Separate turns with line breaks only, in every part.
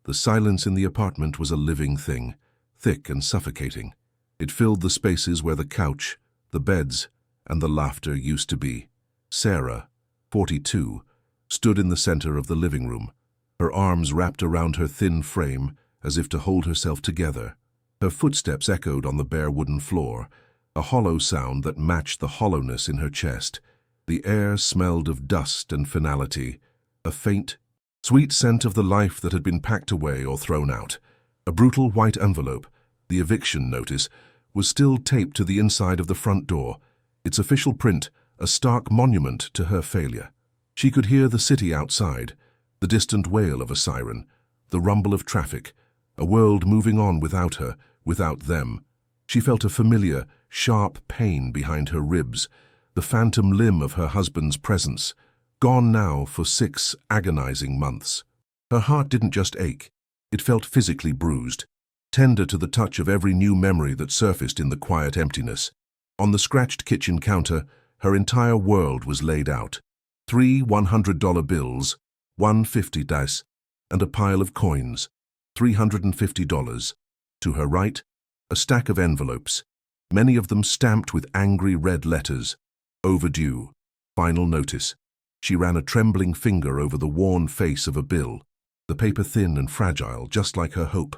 The silence in the apartment was a living thing, thick and suffocating. It filled the spaces where the couch, the beds, and the laughter used to be. Sarah, 42, stood in the center of the living room, her arms wrapped around her thin frame as if to hold herself together. Her footsteps echoed on the bare wooden floor, a hollow sound that matched the hollowness in her chest. The air smelled of dust and finality, a faint, sweet scent of the life that had been packed away or thrown out. A brutal white envelope, the eviction notice, was still taped to the inside of the front door, its official print a stark monument to her failure. She could hear the city outside, the distant wail of a siren, the rumble of traffic, a world moving on without her, without them. She felt a familiar, sharp pain behind her ribs, the phantom limb of her husband's presence, gone now for 6 agonizing months. Her heart didn't just ache, it felt physically bruised, tender to the touch of every new memory that surfaced in the quiet emptiness. On the scratched kitchen counter, her entire world was laid out. 3 $100 bills, 1 50 dice, and a pile of coins, $350. To her right, a stack of envelopes, many of them stamped with angry red letters. Overdue. Final notice. She ran a trembling finger over the worn face of a bill, the paper thin and fragile, just like her hope.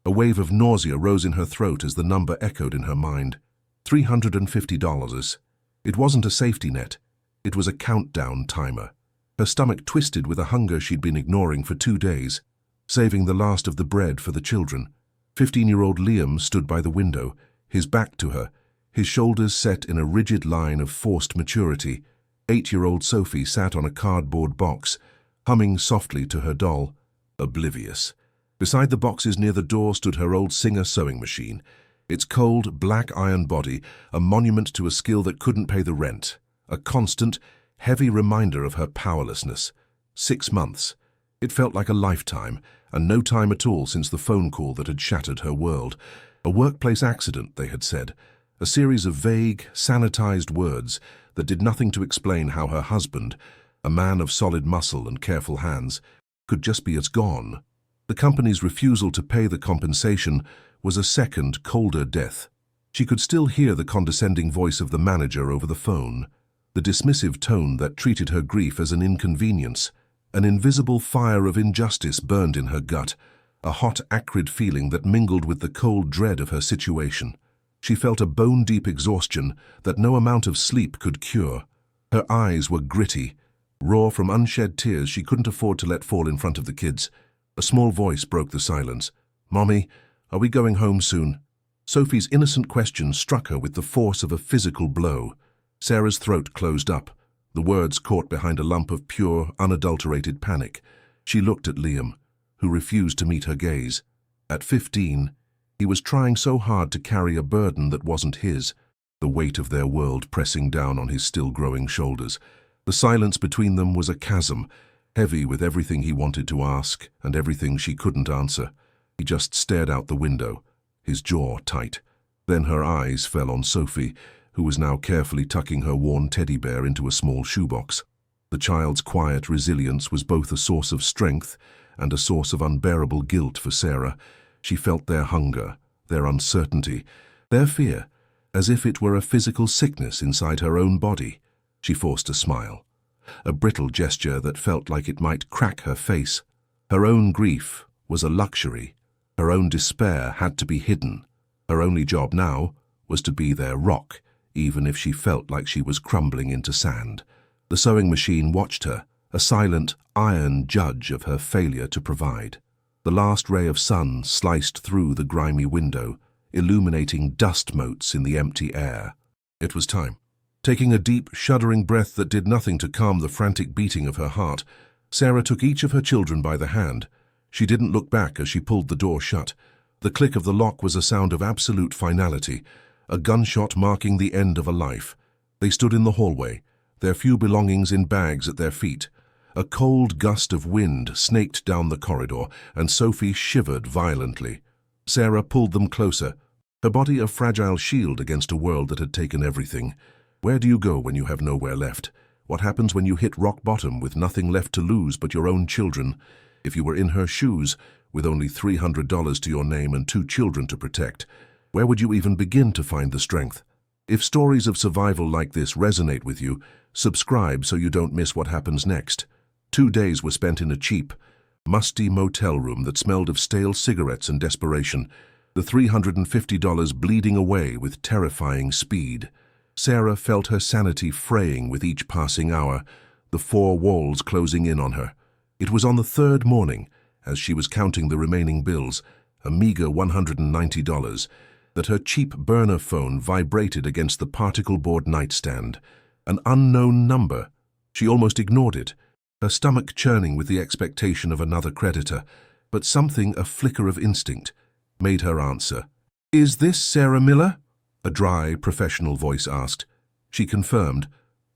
A wave of nausea rose in her throat as the number echoed in her mind. $350. It wasn't a safety net. It was a countdown timer. Her stomach twisted with a hunger she'd been ignoring for 2 days, saving the last of the bread for the children. 15-year-old Liam stood by the window, his back to her, his shoulders set in a rigid line of forced maturity. 8-year-old Sophie sat on a cardboard box, humming softly to her doll, oblivious. Beside the boxes near the door stood her old Singer sewing machine, its cold, black iron body a monument to a skill that couldn't pay the rent, a constant, heavy reminder of her powerlessness. 6 months. It felt like a lifetime, and no time at all since the phone call that had shattered her world. A workplace accident, they had said, a series of vague, sanitized words that did nothing to explain how her husband, a man of solid muscle and careful hands, could just be as gone. The company's refusal to pay the compensation was a second, colder death. She could still hear the condescending voice of the manager over the phone, the dismissive tone that treated her grief as an inconvenience. An invisible fire of injustice burned in her gut, a hot, acrid feeling that mingled with the cold dread of her situation. She felt a bone-deep exhaustion that no amount of sleep could cure. Her eyes were gritty, raw from unshed tears she couldn't afford to let fall in front of the kids. A small voice broke the silence. "Mommy, are we going home soon?" Sophie's innocent question struck her with the force of a physical blow. Sarah's throat closed up, the words caught behind a lump of pure, unadulterated panic. She looked at Liam, who refused to meet her gaze. At 15, he was trying so hard to carry a burden that wasn't his, the weight of their world pressing down on his still-growing shoulders. The silence between them was a chasm, heavy with everything he wanted to ask and everything she couldn't answer. He just stared out the window, his jaw tight. Then her eyes fell on Sophie, who was now carefully tucking her worn teddy bear into a small shoebox. The child's quiet resilience was both a source of strength and a source of unbearable guilt for Sarah. She felt their hunger, their uncertainty, their fear, as if it were a physical sickness inside her own body. She forced a smile, a brittle gesture that felt like it might crack her face. Her own grief was a luxury. Her own despair had to be hidden. Her only job now was to be their rock, even if she felt like she was crumbling into sand. The sewing machine watched her, a silent, iron judge of her failure to provide. The last ray of sun sliced through the grimy window, illuminating dust motes in the empty air. It was time. Taking a deep, shuddering breath that did nothing to calm the frantic beating of her heart, Sarah took each of her children by the hand. She didn't look back as she pulled the door shut. The click of the lock was a sound of absolute finality, a gunshot marking the end of a life. They stood in the hallway, their few belongings in bags at their feet. A cold gust of wind snaked down the corridor, and Sophie shivered violently. Sarah pulled them closer, her body a fragile shield against a world that had taken everything. Where do you go when you have nowhere left? What happens when you hit rock bottom with nothing left to lose but your own children? If you were in her shoes, with only $300 to your name and 2 children to protect. Where would you even begin to find the strength? If stories of survival like this resonate with you, subscribe so you don't miss what happens next. 2 days were spent in a cheap, musty motel room that smelled of stale cigarettes and desperation, the $350 bleeding away with terrifying speed. Sarah felt her sanity fraying with each passing hour, the 4 walls closing in on her. It was on the 3rd morning, as she was counting the remaining bills, a meager $190, that her cheap burner phone vibrated against the particle board nightstand. An unknown number. She almost ignored it, her stomach churning with the expectation of another creditor, but something, a flicker of instinct, made her answer. "Is this Sarah Miller?" a dry, professional voice asked. She confirmed,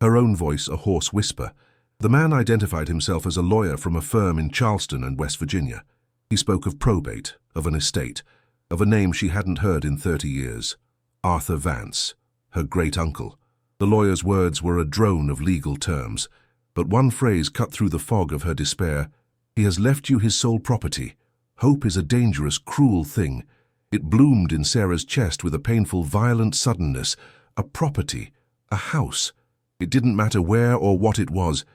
her own voice a hoarse whisper. The man identified himself as a lawyer from a firm in Charleston and West Virginia. He spoke of probate, of an estate, of a name she hadn't heard in 30 years. Arthur Vance, her great-uncle. The lawyer's words were a drone of legal terms, but one phrase cut through the fog of her despair. "He has left you his sole property. Hope is a dangerous, cruel thing." It bloomed in Sarah's chest with a painful, violent suddenness. A property, a house. It didn't matter where or what it was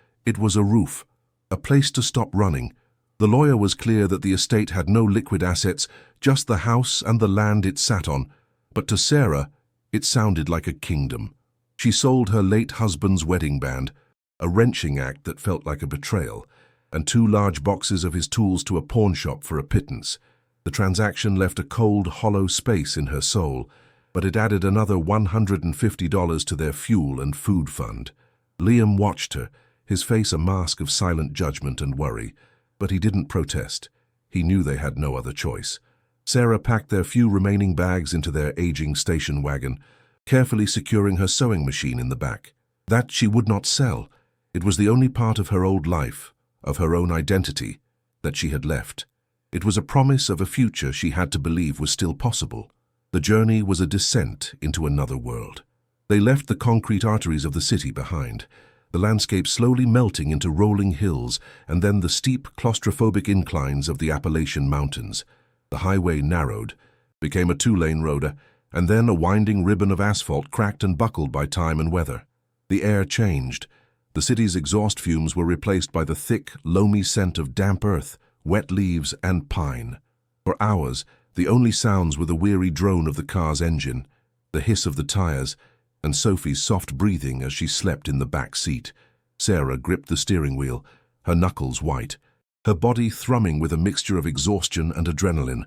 a roof, a place to stop running. The lawyer was clear that the estate had no liquid assets, just the house and the land it sat on. But to Sarah, it sounded like a kingdom. She sold her late husband's wedding band, a wrenching act that felt like a betrayal, and 2 large boxes of his tools to a pawn shop for a pittance. The transaction left a cold, hollow space in her soul, but it added another $150 to their fuel and food fund. Liam watched her, his face a mask of silent judgment and worry, but he didn't protest. He knew they had no other choice. Sarah packed their few remaining bags into their aging station wagon, carefully securing her sewing machine in the back. That she would not sell. It was the only part of her old life, of her own identity, that she had left. It was a promise of a future she had to believe was still possible. The journey was a descent into another world. They left the concrete arteries of the city behind, the landscape slowly melting into rolling hills and then the steep, claustrophobic inclines of the Appalachian Mountains. The highway narrowed, became a 2-lane road, and then a winding ribbon of asphalt cracked and buckled by time and weather. The air changed. The city's exhaust fumes were replaced by the thick, loamy scent of damp earth, wet leaves, and pine. For hours, the only sounds were the weary drone of the car's engine, the hiss of the tires, and Sophie's soft breathing as she slept in the back seat. Sarah gripped the steering wheel, her knuckles white, her body thrumming with a mixture of exhaustion and adrenaline.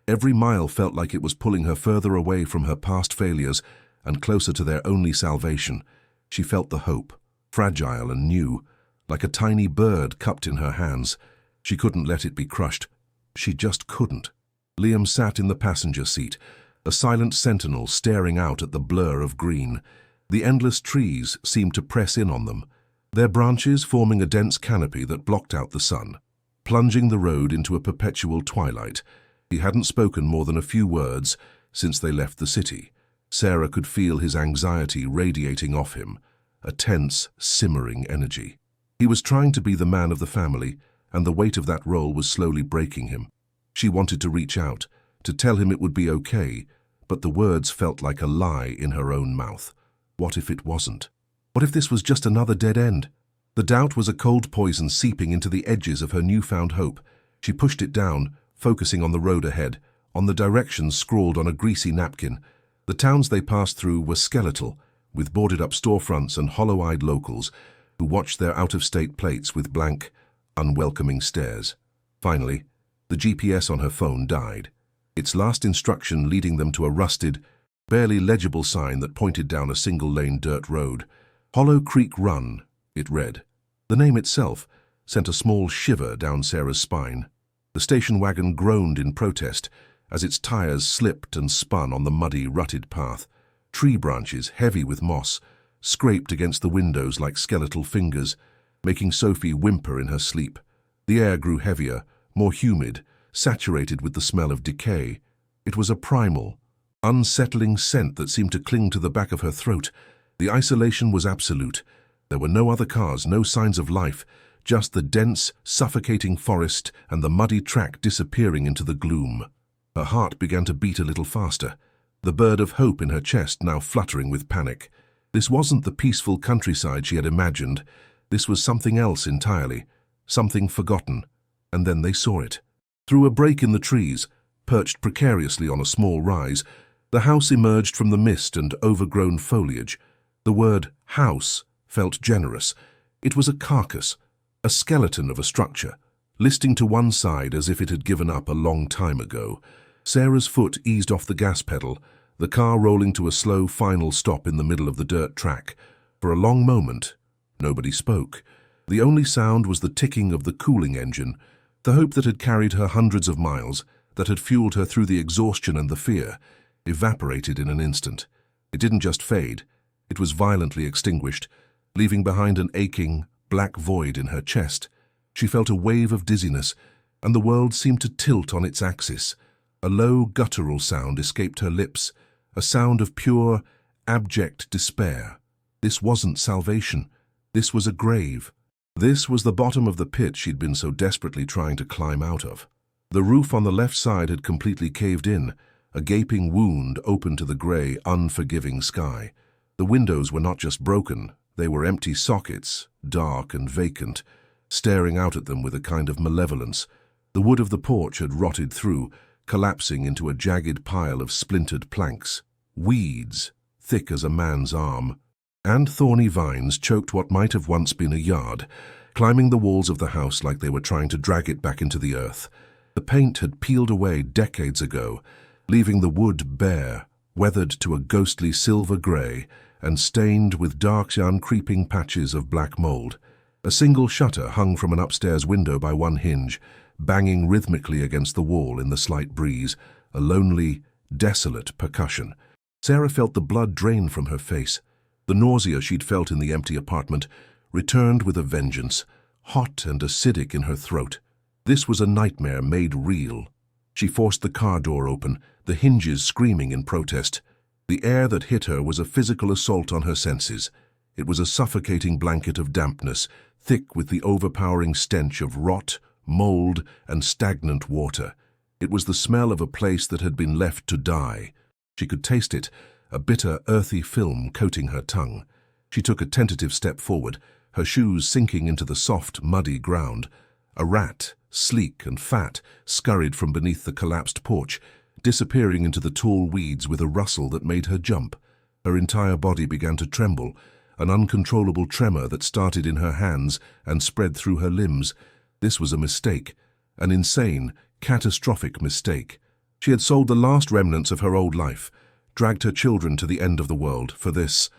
Every mile felt like it was pulling her further away from her past failures and closer to their only salvation. She felt the hope, fragile and new, like a tiny bird cupped in her hands. She couldn't let it be crushed. She just couldn't. Liam sat in the passenger seat, a silent sentinel staring out at the blur of green. The endless trees seemed to press in on them, their branches forming a dense canopy that blocked out the sun, plunging the road into a perpetual twilight. He hadn't spoken more than a few words since they left the city. Sarah could feel his anxiety radiating off him, a tense, simmering energy. He was trying to be the man of the family, and the weight of that role was slowly breaking him. She wanted to reach out, to tell him it would be okay, but the words felt like a lie in her own mouth. What if it wasn't? What if this was just another dead end? The doubt was a cold poison seeping into the edges of her newfound hope. She pushed it down, focusing on the road ahead, on the directions scrawled on a greasy napkin. The towns they passed through were skeletal, with boarded-up storefronts and hollow-eyed locals who watched their out-of-state plates with blank, unwelcoming stares. Finally, the GPS on her phone died, its last instruction leading them to a rusted, barely legible sign that pointed down a single-lane dirt road. Hollow Creek Run, it read. The name itself sent a small shiver down Sarah's spine. The station wagon groaned in protest as its tires slipped and spun on the muddy, rutted path. Tree branches, heavy with moss, scraped against the windows like skeletal fingers, making Sophie whimper in her sleep. The air grew heavier, more humid, saturated with the smell of decay. It was a primal, unsettling scent that seemed to cling to the back of her throat. The isolation was absolute. There were no other cars, no signs of life, just the dense, suffocating forest and the muddy track disappearing into the gloom. Her heart began to beat a little faster, the bird of hope in her chest now fluttering with panic. This wasn't the peaceful countryside she had imagined. This was something else entirely, something forgotten. And then they saw it. Through a break in the trees, perched precariously on a small rise, the house emerged from the mist and overgrown foliage. The word house felt generous. It was a carcass, a skeleton of a structure, listing to one side as if it had given up a long time ago. Sarah's foot eased off the gas pedal, the car rolling to a slow final stop in the middle of the dirt track. For a long moment, nobody spoke. The only sound was the ticking of the cooling engine, the hope that had carried her hundreds of miles, that had fueled her through the exhaustion and the fear, evaporated in an instant. It didn't just fade, it was violently extinguished, leaving behind an aching, black void in her chest. She felt a wave of dizziness, and the world seemed to tilt on its axis. A low, guttural sound escaped her lips, a sound of pure, abject despair. This wasn't salvation. This was a grave. This was the bottom of the pit she'd been so desperately trying to climb out of. The roof on the left side had completely caved in, a gaping wound open to the grey, unforgiving sky. The windows were not just broken, they were empty sockets, dark and vacant, staring out at them with a kind of malevolence. The wood of the porch had rotted through, collapsing into a jagged pile of splintered planks. Weeds, thick as a man's arm, and thorny vines choked what might have once been a yard, climbing the walls of the house like they were trying to drag it back into the earth. The paint had peeled away decades ago, leaving the wood bare, weathered to a ghostly silver grey, and stained with dark, uncreeping patches of black mould. A single shutter hung from an upstairs window by one hinge, banging rhythmically against the wall in the slight breeze, a lonely, desolate percussion. Sarah felt the blood drain from her face. The nausea she'd felt in the empty apartment returned with a vengeance, hot and acidic in her throat. This was a nightmare made real. She forced the car door open, the hinges screaming in protest. The air that hit her was a physical assault on her senses. It was a suffocating blanket of dampness, thick with the overpowering stench of rot, mold, and stagnant water. It was the smell of a place that had been left to die. She could taste it, a bitter, earthy film coating her tongue. She took a tentative step forward, her shoes sinking into the soft, muddy ground. A rat, sleek and fat, scurried from beneath the collapsed porch, disappearing into the tall weeds with a rustle that made her jump. Her entire body began to tremble, an uncontrollable tremor that started in her hands and spread through her limbs. This was a mistake, an insane, catastrophic mistake. She had sold the last remnants of her old life, dragged her children to the end of the world for this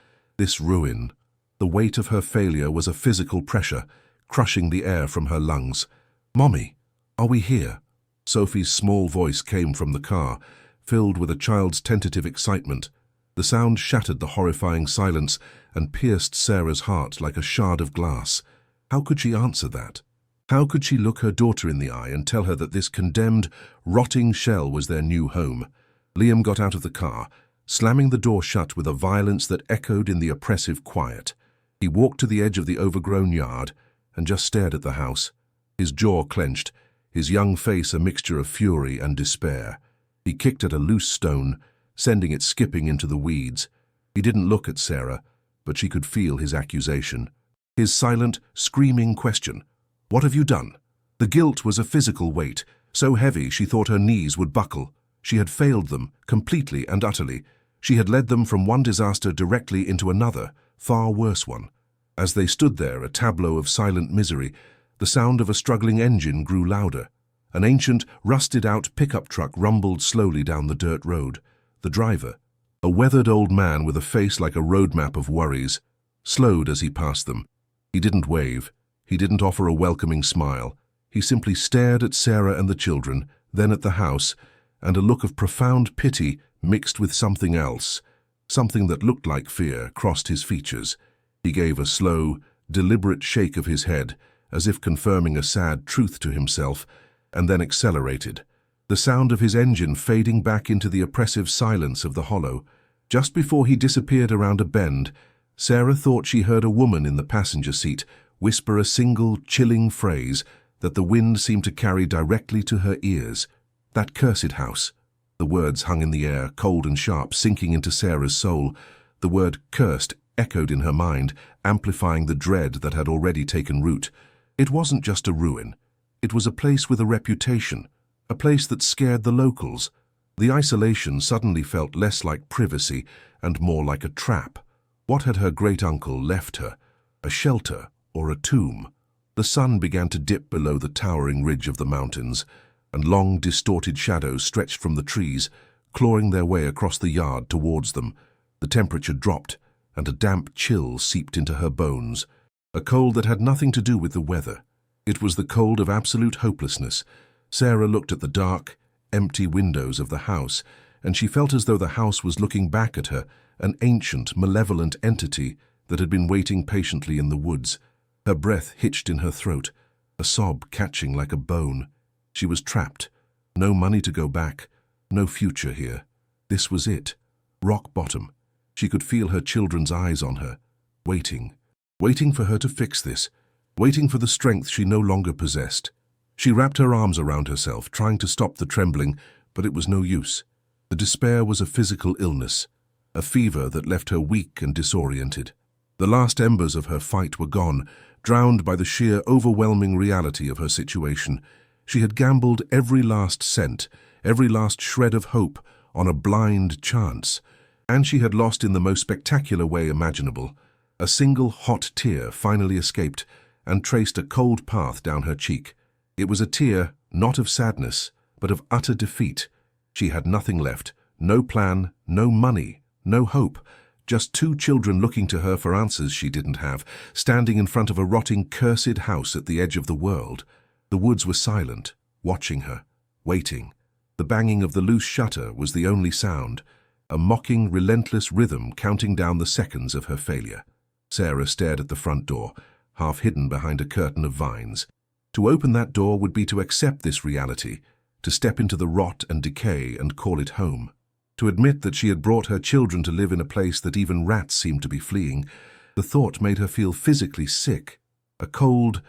ruin. The weight of her failure was a physical pressure, crushing the air from her lungs. "Mommy, are we here?" Sophie's small voice came from the car, filled with a child's tentative excitement. The sound shattered the horrifying silence and pierced Sarah's heart like a shard of glass. How could she answer that? How could she look her daughter in the eye and tell her that this condemned, rotting shell was their new home? Liam got out of the car, slamming the door shut with a violence that echoed in the oppressive quiet. He walked to the edge of the overgrown yard and just stared at the house, his jaw clenched, his young face a mixture of fury and despair. He kicked at a loose stone, sending it skipping into the weeds. He didn't look at Sarah, but she could feel his accusation. His silent, screaming question. "What have you done?" The guilt was a physical weight, so heavy she thought her knees would buckle. She had failed them, completely and utterly. She had led them from one disaster directly into another, far worse one. As they stood there, a tableau of silent misery, the sound of a struggling engine grew louder. An ancient, rusted-out pickup truck rumbled slowly down the dirt road. The driver, a weathered old man with a face like a road map of worries, slowed as he passed them. He didn't wave. He didn't offer a welcoming smile. He simply stared at Sarah and the children, then at the house, and a look of profound pity mixed with something else, something that looked like fear, crossed his features. He gave a slow, deliberate shake of his head, as if confirming a sad truth to himself, and then accelerated, the sound of his engine fading back into the oppressive silence of the hollow. Just before he disappeared around a bend, Sarah thought she heard a woman in the passenger seat, whisper a single, chilling phrase that the wind seemed to carry directly to her ears. That cursed house. The words hung in the air, cold and sharp, sinking into Sarah's soul. The word cursed echoed in her mind, amplifying the dread that had already taken root. It wasn't just a ruin. It was a place with a reputation, a place that scared the locals. The isolation suddenly felt less like privacy and more like a trap. What had her great-uncle left her? A shelter or a tomb? The sun began to dip below the towering ridge of the mountains, and long, distorted shadows stretched from the trees, clawing their way across the yard towards them. The temperature dropped, and a damp chill seeped into her bones. A cold that had nothing to do with the weather. It was the cold of absolute hopelessness. Sarah looked at the dark, empty windows of the house, and she felt as though the house was looking back at her, an ancient, malevolent entity that had been waiting patiently in the woods. Her breath hitched in her throat, a sob catching like a bone. She was trapped. No money to go back, no future here. This was it. Rock bottom. She could feel her children's eyes on her, waiting for her to fix this, waiting for the strength she no longer possessed. She wrapped her arms around herself, trying to stop the trembling, but it was no use. The despair was a physical illness, a fever that left her weak and disoriented. The last embers of her fight were gone, drowned by the sheer, overwhelming reality of her situation. She had gambled every last cent, every last shred of hope, on a blind chance, and she had lost in the most spectacular way imaginable. A single hot tear finally escaped and traced a cold path down her cheek. It was a tear not of sadness, but of utter defeat. She had nothing left, no plan, no money, no hope, just two children looking to her for answers she didn't have, standing in front of a rotting, cursed house at the edge of the world. The woods were silent, watching her, waiting. The banging of the loose shutter was the only sound, a mocking, relentless rhythm counting down the seconds of her failure. Sarah stared at the front door, half hidden behind a curtain of vines. To open that door would be to accept this reality, to step into the rot and decay and call it home. To admit that she had brought her children to live in a place that even rats seemed to be fleeing. The thought made her feel physically sick. A cold,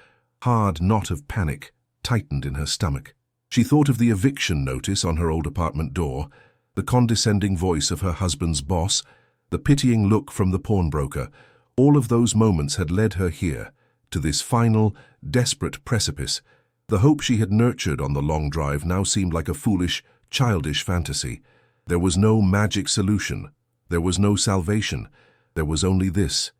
hard knot of panic tightened in her stomach. She thought of the eviction notice on her old apartment door, the condescending voice of her husband's boss, the pitying look from the pawnbroker. All of those moments had led her here, to this final, desperate precipice. The hope she had nurtured on the long drive now seemed like a foolish, childish fantasy. There was no magic solution. There was no salvation. There was only this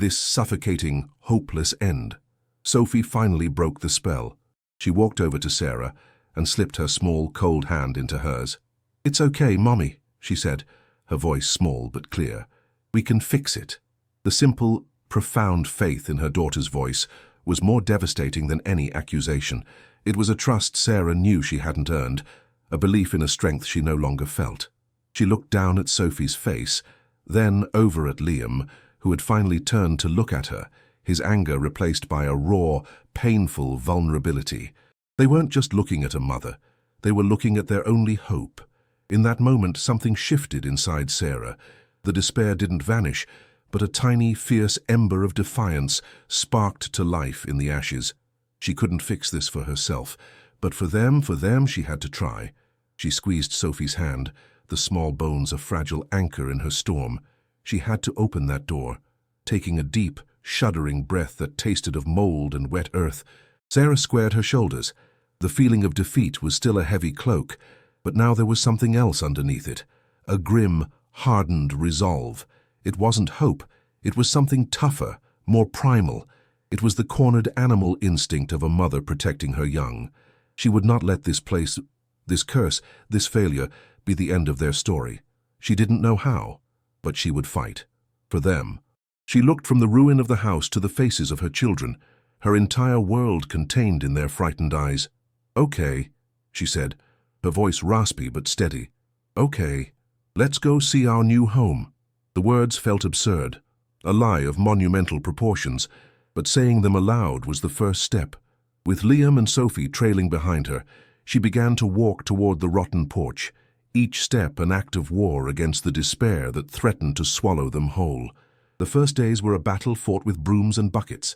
suffocating, hopeless end. Sophie finally broke the spell. She walked over to Sarah and slipped her small, cold hand into hers. "It's okay, Mommy," she said, her voice small but clear. "We can fix it." The simple, profound faith in her daughter's voice was more devastating than any accusation. It was a trust Sarah knew she hadn't earned, a belief in a strength she no longer felt. She looked down at Sophie's face, then over at Liam, who had finally turned to look at her, his anger replaced by a raw, painful vulnerability. They weren't just looking at a mother, they were looking at their only hope. In that moment, something shifted inside Sarah. The despair didn't vanish, but a tiny, fierce ember of defiance sparked to life in the ashes. She couldn't fix this for herself, but for them she had to try. She squeezed Sophie's hand, the small bones a fragile anchor in her storm. She had to open that door, taking a deep, shuddering breath that tasted of mold and wet earth. Sarah squared her shoulders. The feeling of defeat was still a heavy cloak, but now there was something else underneath it, a grim, hardened resolve. It wasn't hope, it was something tougher, more primal. It was the cornered animal instinct of a mother protecting her young. She would not let this place, this curse, this failure, be the end of their story. She didn't know how, but she would fight. For them. She looked from the ruin of the house to the faces of her children, her entire world contained in their frightened eyes. "Okay," she said, her voice raspy but steady. "Okay, let's go see our new home." The words felt absurd, a lie of monumental proportions, but saying them aloud was the first step. With Liam and Sophie trailing behind her, she began to walk toward the rotten porch, each step an act of war against the despair that threatened to swallow them whole. The first days were a battle fought with brooms and buckets.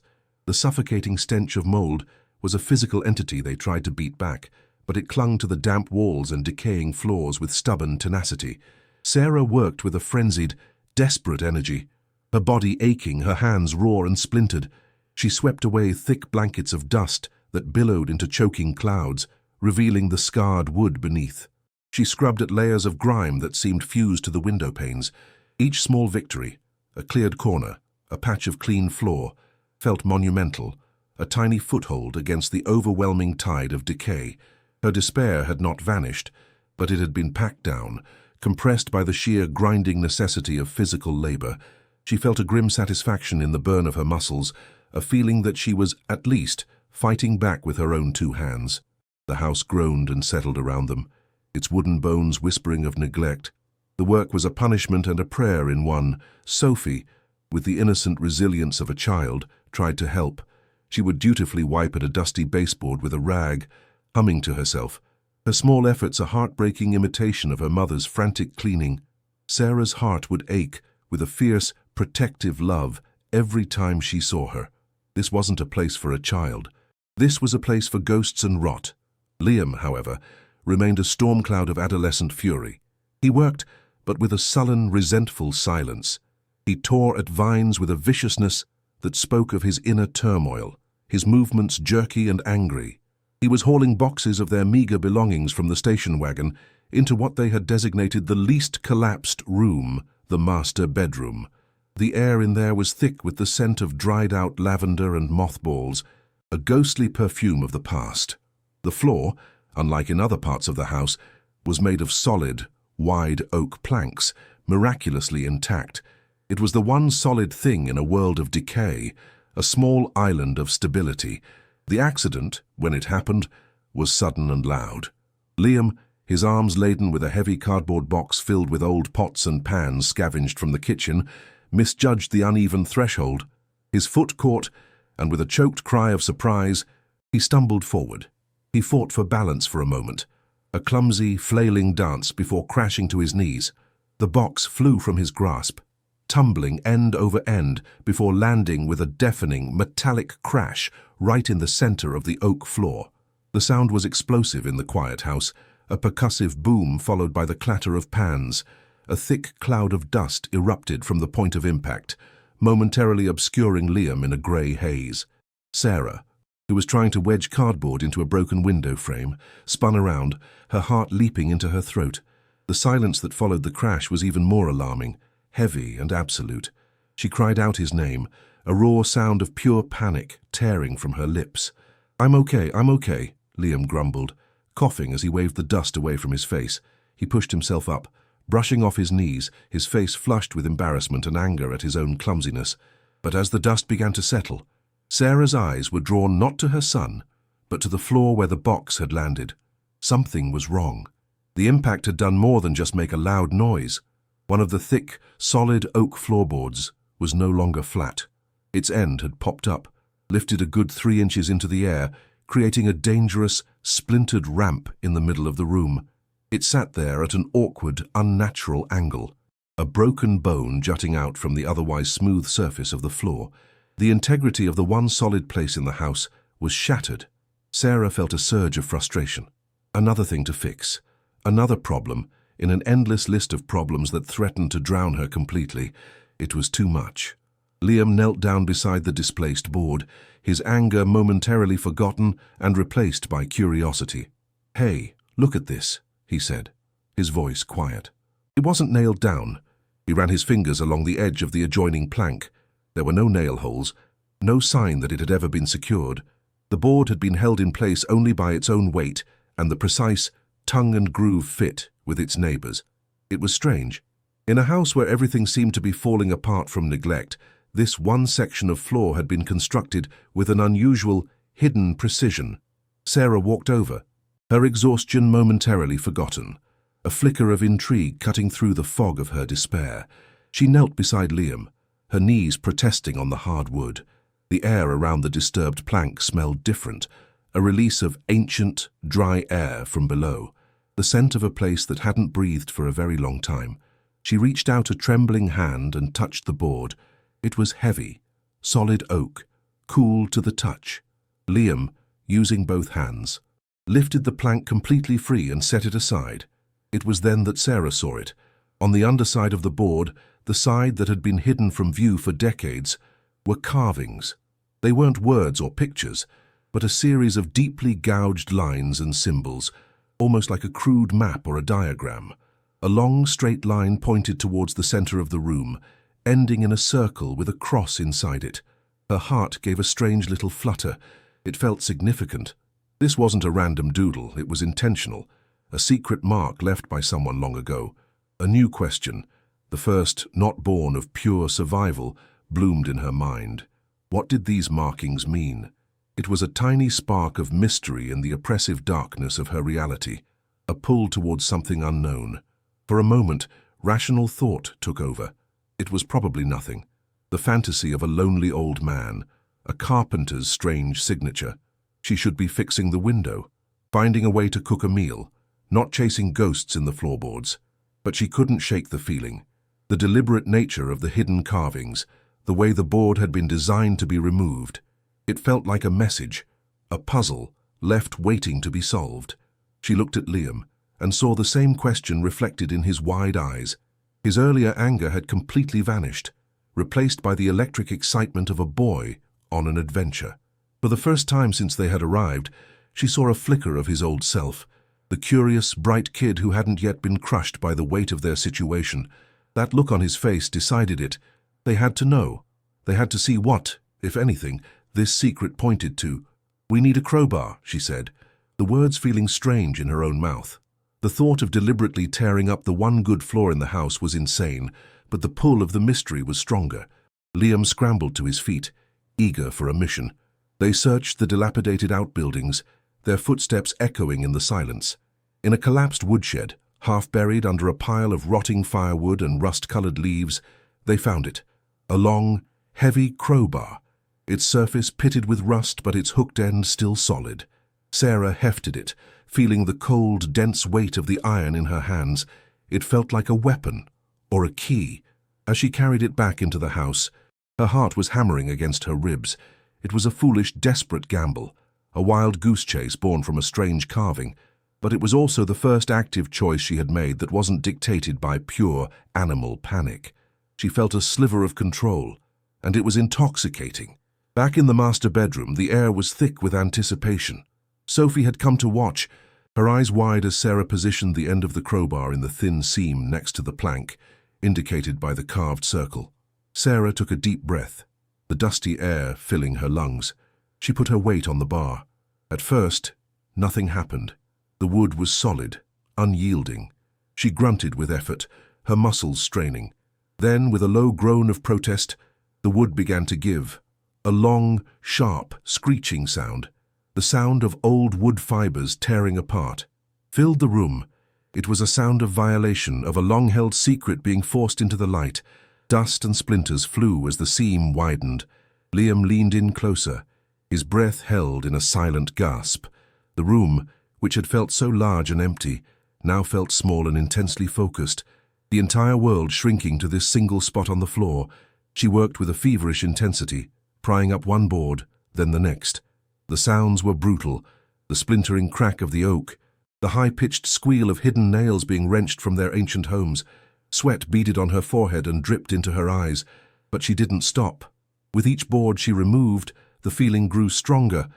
The suffocating stench of mold was a physical entity they tried to beat back, but it clung to the damp walls and decaying floors with stubborn tenacity. Sarah worked with a frenzied, desperate energy. Her body aching, her hands raw and splintered. She swept away thick blankets of dust that billowed into choking clouds, revealing the scarred wood beneath. She scrubbed at layers of grime that seemed fused to the window panes. Each small victory, a cleared corner, a patch of clean floor, felt monumental, a tiny foothold against the overwhelming tide of decay. Her despair had not vanished, but it had been packed down, compressed by the sheer grinding necessity of physical labor. She felt a grim satisfaction in the burn of her muscles, a feeling that she was, at least, fighting back with her own two hands. The house groaned and settled around them, its wooden bones whispering of neglect. The work was a punishment and a prayer in one. Sophie, with the innocent resilience of a child, tried to help. She would dutifully wipe at a dusty baseboard with a rag, humming to herself, her small efforts a heartbreaking imitation of her mother's frantic cleaning. Sarah's heart would ache with a fierce, protective love every time she saw her. This wasn't a place for a child. This was a place for ghosts and rot. Liam, however, remained a storm cloud of adolescent fury. He worked, but with a sullen, resentful silence. He tore at vines with a viciousness that spoke of his inner turmoil, his movements jerky and angry. He was hauling boxes of their meager belongings from the station wagon into what they had designated the least collapsed room, the master bedroom. The air in there was thick with the scent of dried-out lavender and mothballs, a ghostly perfume of the past. The floor, unlike in other parts of the house, was made of solid, wide oak planks, miraculously intact. It was the one solid thing in a world of decay, a small island of stability. The accident, when it happened, was sudden and loud. Liam, his arms laden with a heavy cardboard box filled with old pots and pans scavenged from the kitchen, misjudged the uneven threshold. His foot caught, and with a choked cry of surprise, he stumbled forward. He fought for balance for a moment, a clumsy, flailing dance before crashing to his knees. The box flew from his grasp, tumbling end over end before landing with a deafening, metallic crash right in the center of the oak floor. The sound was explosive in the quiet house, a percussive boom followed by the clatter of pans. A thick cloud of dust erupted from the point of impact, momentarily obscuring Liam in a grey haze. Sarah, who was trying to wedge cardboard into a broken window frame, spun around, her heart leaping into her throat. The silence that followed the crash was even more alarming, heavy and absolute. She cried out his name, a raw sound of pure panic tearing from her lips. I'm okay, Liam grumbled, coughing as he waved the dust away from his face. He pushed himself up, brushing off his knees, his face flushed with embarrassment and anger at his own clumsiness. But as the dust began to settle, Sarah's eyes were drawn not to her son, but to the floor where the box had landed. Something was wrong. The impact had done more than just make a loud noise. One of the thick, solid oak floorboards was no longer flat. Its end had popped up, lifted a good 3 inches into the air, creating a dangerous, splintered ramp in the middle of the room. It sat there at an awkward, unnatural angle, a broken bone jutting out from the otherwise smooth surface of the floor. The integrity of the one solid place in the house was shattered. Sarah felt a surge of frustration. Another thing to fix. Another problem in an endless list of problems that threatened to drown her completely. It was too much. Liam knelt down beside the displaced board, his anger momentarily forgotten and replaced by curiosity. "Hey, look at this," he said, his voice quiet. It wasn't nailed down. He ran his fingers along the edge of the adjoining plank. There were no nail holes, no sign that it had ever been secured. The board had been held in place only by its own weight and the precise tongue-and-groove fit with its neighbors. It was strange. In a house where everything seemed to be falling apart from neglect, this one section of floor had been constructed with an unusual, hidden precision. Sarah walked over, her exhaustion momentarily forgotten, a flicker of intrigue cutting through the fog of her despair. She knelt beside Liam, her knees protesting on the hard wood. The air around the disturbed plank smelled different, a release of ancient, dry air from below, the scent of a place that hadn't breathed for a very long time. She reached out a trembling hand and touched the board. It was heavy, solid oak, cool to the touch. Liam, using both hands, lifted the plank completely free and set it aside. It was then that Sarah saw it. On the underside of the board, the side that had been hidden from view for decades, were carvings. They weren't words or pictures, but a series of deeply gouged lines and symbols, almost like a crude map or a diagram. A long, straight line pointed towards the center of the room, ending in a circle with a cross inside it. Her heart gave a strange little flutter. It felt significant. This wasn't a random doodle, it was intentional. A secret mark left by someone long ago. A new question, the first not born of pure survival, bloomed in her mind. What did these markings mean? It was a tiny spark of mystery in the oppressive darkness of her reality, a pull towards something unknown. For a moment, rational thought took over. It was probably nothing. The fantasy of a lonely old man, a carpenter's strange signature. She should be fixing the window, finding a way to cook a meal, not chasing ghosts in the floorboards. But she couldn't shake the feeling. The deliberate nature of the hidden carvings, the way the board had been designed to be removed. It felt like a message, a puzzle, left waiting to be solved. She looked at Liam and saw the same question reflected in his wide eyes. His earlier anger had completely vanished, replaced by the electric excitement of a boy on an adventure. For the first time since they had arrived, she saw a flicker of his old self, the curious, bright kid who hadn't yet been crushed by the weight of their situation. That look on his face decided it. They had to know. They had to see what, if anything, this secret pointed to. "We need a crowbar," she said, the words feeling strange in her own mouth. The thought of deliberately tearing up the one good floor in the house was insane, but the pull of the mystery was stronger. Liam scrambled to his feet, eager for a mission. They searched the dilapidated outbuildings, their footsteps echoing in the silence. In a collapsed woodshed, half buried under a pile of rotting firewood and rust-colored leaves, they found it. A long, heavy crowbar, its surface pitted with rust but its hooked end still solid. Sarah hefted it, feeling the cold, dense weight of the iron in her hands. It felt like a weapon, or a key. As she carried it back into the house, her heart was hammering against her ribs. It was a foolish, desperate gamble, a wild goose chase born from a strange carving, but it was also the first active choice she had made that wasn't dictated by pure animal panic. She felt a sliver of control, and it was intoxicating. Back in the master bedroom, the air was thick with anticipation. Sophie had come to watch, her eyes wide as Sarah positioned the end of the crowbar in the thin seam next to the plank, indicated by the carved circle. Sarah took a deep breath, the dusty air filling her lungs. She put her weight on the bar. At first, nothing happened. The wood was solid, unyielding. She grunted with effort, her muscles straining. Then, with a low groan of protest, the wood began to give. A long, sharp, screeching sound. The sound of old wood fibers tearing apart. Filled the room. It was a sound of violation, of a long-held secret being forced into the light. Dust and splinters flew as the seam widened. Liam leaned in closer, his breath held in a silent gasp. The room, which had felt so large and empty, now felt small and intensely focused, the entire world shrinking to this single spot on the floor. She worked with a feverish intensity, prying up one board, then the next. The sounds were brutal, the splintering crack of the oak, the high-pitched squeal of hidden nails being wrenched from their ancient homes. Sweat beaded on her forehead and dripped into her eyes, but she didn't stop. With each board she removed, the feeling grew stronger,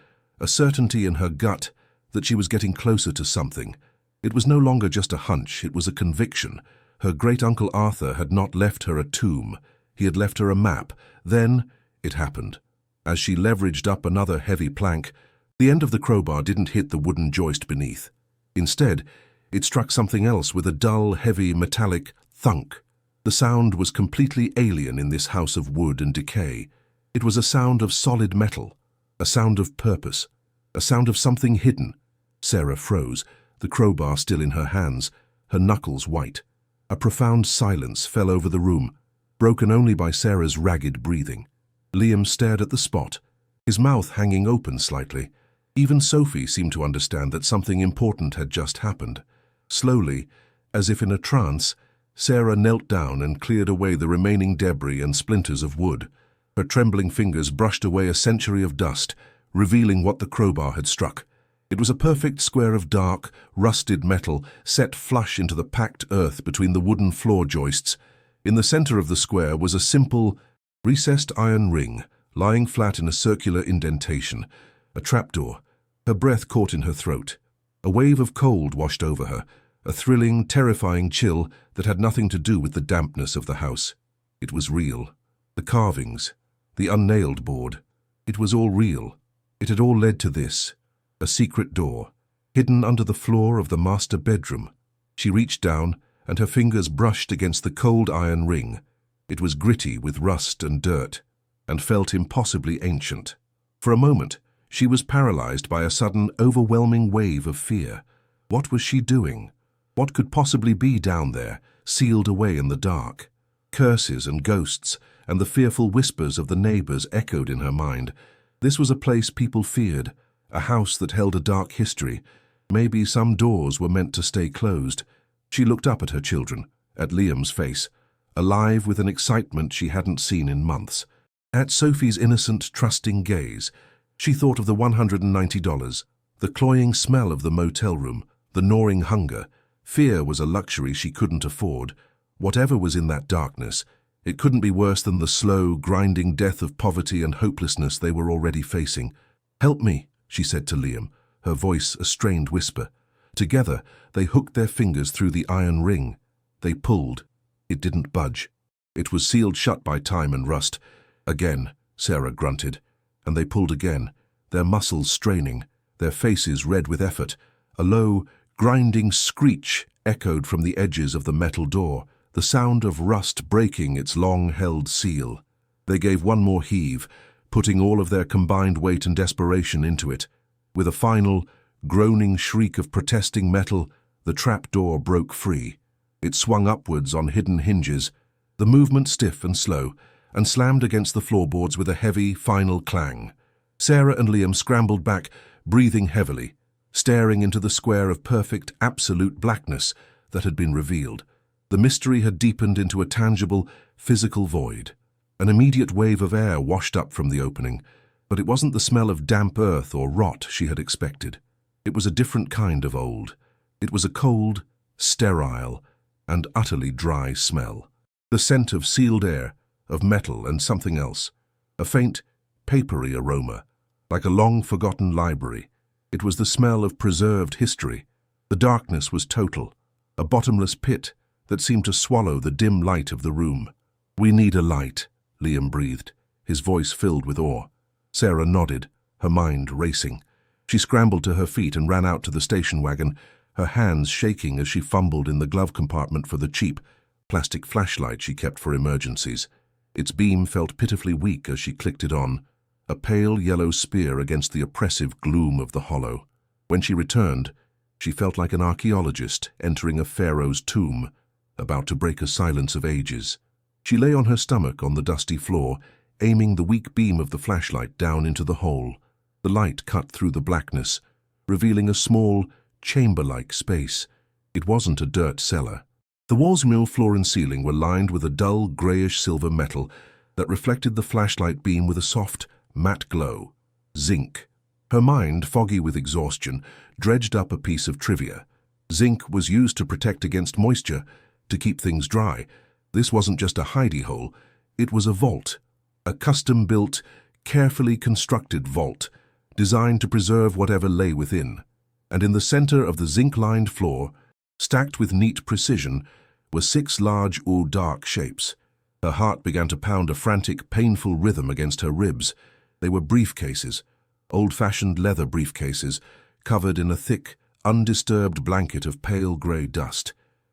a certainty in her gut that she was getting closer to something. It was no longer just a hunch, it was a conviction. Her great-uncle Arthur had not left her a tomb. He had left her a map. Then it happened. As she leveraged up another heavy plank, the end of the crowbar didn't hit the wooden joist beneath. Instead, it struck something else with a dull, heavy, metallic thunk. The sound was completely alien in this house of wood and decay. It was a sound of solid metal, a sound of purpose, a sound of something hidden. Sarah froze, the crowbar still in her hands, her knuckles white. A profound silence fell over the room, broken only by Sarah's ragged breathing. Liam stared at the spot, his mouth hanging open slightly. Even Sophie seemed to understand that something important had just happened. Slowly, as if in a trance, Sarah knelt down and cleared away the remaining debris and splinters of wood. Her trembling fingers brushed away a century of dust, revealing what the crowbar had struck. It was a perfect square of dark, rusted metal set flush into the packed earth between the wooden floor joists. In the center of the square was a simple, recessed iron ring, lying flat in a circular indentation, a trapdoor. Her breath caught in her throat. A wave of cold washed over her, a thrilling, terrifying chill that had nothing to do with the dampness of the house. It was real. The carvings, the unnailed board. It was all real. It had all led to this. A secret door, hidden under the floor of the master bedroom. She reached down, and her fingers brushed against the cold iron ring. It was gritty with rust and dirt, and felt impossibly ancient. For a moment, she was paralyzed by a sudden, overwhelming wave of fear. What was she doing? What could possibly be down there, sealed away in the dark? Curses and ghosts, and the fearful whispers of the neighbors echoed in her mind. This was a place people feared, a house that held a dark history. Maybe some doors were meant to stay closed. She looked up at her children, at Liam's face, alive with an excitement she hadn't seen in months. At Sophie's innocent, trusting gaze, she thought of the $190, the cloying smell of the motel room, the gnawing hunger. Fear was a luxury she couldn't afford. Whatever was in that darkness, it couldn't be worse than the slow, grinding death of poverty and hopelessness they were already facing. "Help me," she said to Liam, her voice a strained whisper. Together, they hooked their fingers through the iron ring. They pulled. It didn't budge. It was sealed shut by time and rust. "Again," Sarah grunted, and they pulled again, their muscles straining, their faces red with effort. A low, grinding screech echoed from the edges of the metal door, the sound of rust breaking its long-held seal. They gave one more heave, putting all of their combined weight and desperation into it. With a final, groaning shriek of protesting metal, the trap door broke free. It swung upwards on hidden hinges, the movement stiff and slow, and slammed against the floorboards with a heavy, final clang. Sarah and Liam scrambled back, breathing heavily, staring into the square of perfect, absolute blackness that had been revealed. The mystery had deepened into a tangible, physical void. An immediate wave of air washed up from the opening, but it wasn't the smell of damp earth or rot she had expected. It was a different kind of old. It was a cold, sterile, and utterly dry smell. The scent of sealed air, of metal and something else. A faint, papery aroma, like a long-forgotten library. It was the smell of preserved history. The darkness was total, a bottomless pit that seemed to swallow the dim light of the room. "We need a light," Liam breathed, his voice filled with awe. Sarah nodded, her mind racing. She scrambled to her feet and ran out to the station wagon, her hands shaking as she fumbled in the glove compartment for the cheap, plastic flashlight she kept for emergencies. Its beam felt pitifully weak as she clicked it on, a pale yellow spear against the oppressive gloom of the hollow. When she returned, she felt like an archaeologist entering a pharaoh's tomb, about to break a silence of ages. She lay on her stomach on the dusty floor, aiming the weak beam of the flashlight down into the hole. The light cut through the blackness, revealing a small, chamber-like space. It wasn't a dirt cellar. The walls, mill floor and ceiling were lined with a dull, grayish-silver metal that reflected the flashlight beam with a soft, matte glow. Zinc. Her mind, foggy with exhaustion, dredged up a piece of trivia. Zinc was used to protect against moisture, to keep things dry. This wasn't just a hidey hole, it was a vault. A custom-built, carefully constructed vault, designed to preserve whatever lay within. And in the center of the zinc-lined floor, stacked with neat precision, were 6 large, dark shapes. Her heart began to pound a frantic, painful rhythm against her ribs. They were briefcases, old-fashioned leather briefcases, covered in a thick, undisturbed blanket of pale gray dust.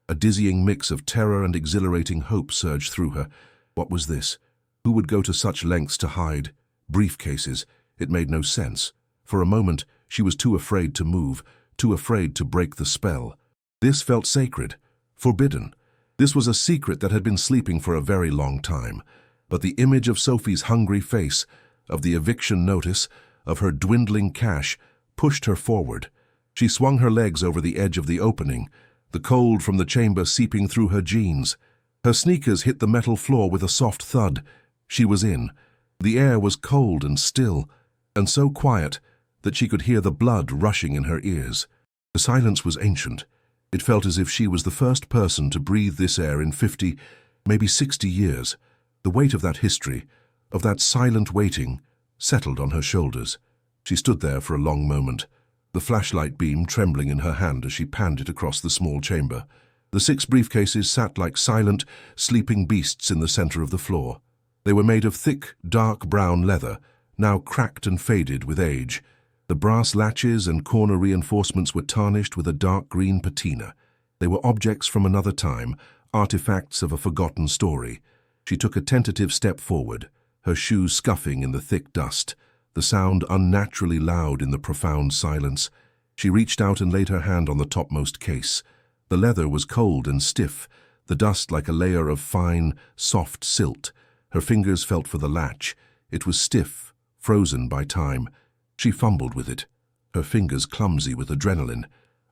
A dizzying mix of terror and exhilarating hope surged through her. What was this? Who would go to such lengths to hide? Briefcases. It made no sense. For a moment, she was too afraid to move, too afraid to break the spell. This felt sacred, forbidden. This was a secret that had been sleeping for a very long time. But the image of Sophie's hungry face, of the eviction notice, of her dwindling cash, pushed her forward. She swung her legs over the edge of the opening, the cold from the chamber seeping through her jeans. Her sneakers hit the metal floor with a soft thud. She was in. The air was cold and still, and so quiet that she could hear the blood rushing in her ears. The silence was ancient. It felt as if she was the first person to breathe this air in 50, maybe 60 years. The weight of that history, of that silent waiting, settled on her shoulders. She stood there for a long moment, the flashlight beam trembling in her hand as she panned it across the small chamber. The 6 briefcases sat like silent, sleeping beasts in the center of the floor. They were made of thick, dark brown leather, now cracked and faded with age. The brass latches and corner reinforcements were tarnished with a dark green patina. They were objects from another time, artifacts of a forgotten story. She took a tentative step forward, her shoes scuffing in the thick dust, the sound unnaturally loud in the profound silence. She reached out and laid her hand on the topmost case. The leather was cold and stiff, the dust like a layer of fine, soft silt. Her fingers felt for the latch. It was stiff, frozen by time. She fumbled with it, her fingers clumsy with adrenaline,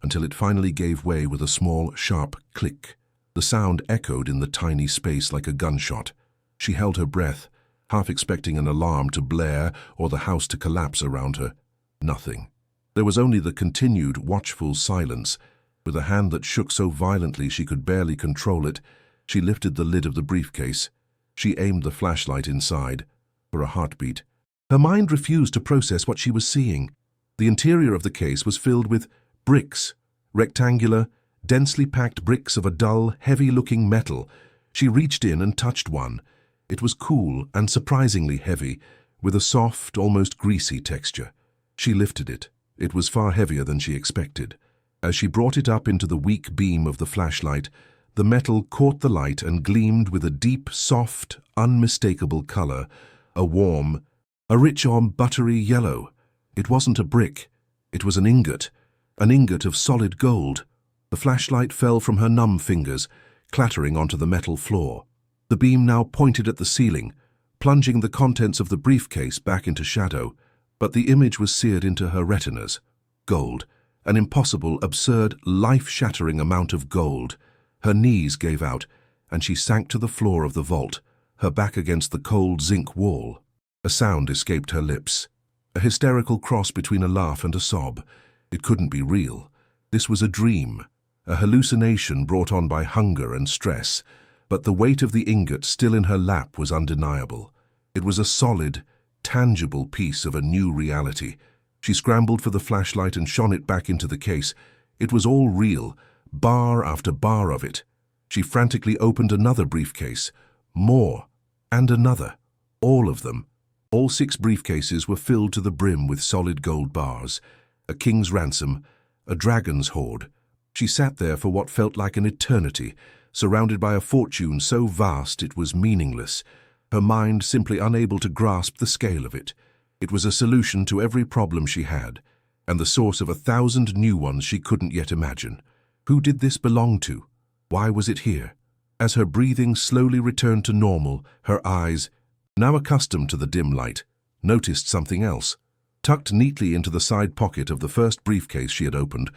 until it finally gave way with a small, sharp click. The sound echoed in the tiny space like a gunshot. She held her breath, half expecting an alarm to blare or the house to collapse around her. Nothing. There was only the continued, watchful silence. With a hand that shook so violently she could barely control it, she lifted the lid of the briefcase. She aimed the flashlight inside, for a heartbeat. Her mind refused to process what she was seeing. The interior of the case was filled with bricks, rectangular, densely packed bricks of a dull, heavy-looking metal. She reached in and touched one. It was cool and surprisingly heavy, with a soft, almost greasy texture. She lifted it. It was far heavier than she expected. As she brought it up into the weak beam of the flashlight, the metal caught the light and gleamed with a deep, soft, unmistakable color, a warm, a rich buttery yellow. It wasn't a brick. It was an ingot of solid gold. The flashlight fell from her numb fingers, clattering onto the metal floor. The beam now pointed at the ceiling, plunging the contents of the briefcase back into shadow, but the image was seared into her retinas. Gold, an impossible, absurd, life-shattering amount of gold. Her knees gave out, and she sank to the floor of the vault, her back against the cold zinc wall. A sound escaped her lips, a hysterical cross between a laugh and a sob. It couldn't be real. This was a dream, a hallucination brought on by hunger and stress, but the weight of the ingot still in her lap was undeniable. It was a solid, tangible piece of a new reality. She scrambled for the flashlight and shone it back into the case. It was all real, bar after bar of it. She frantically opened another briefcase, more, and another, all of them. All 6 briefcases were filled to the brim with solid gold bars, a king's ransom, a dragon's hoard. She sat there for what felt like an eternity, surrounded by a fortune so vast it was meaningless, her mind simply unable to grasp the scale of it. It was a solution to every problem she had, and the source of 1,000 new ones she couldn't yet imagine. Who did this belong to? Why was it here? As her breathing slowly returned to normal, her eyes, now accustomed to the dim light, noticed something else. Tucked neatly into the side pocket of the first briefcase she had opened,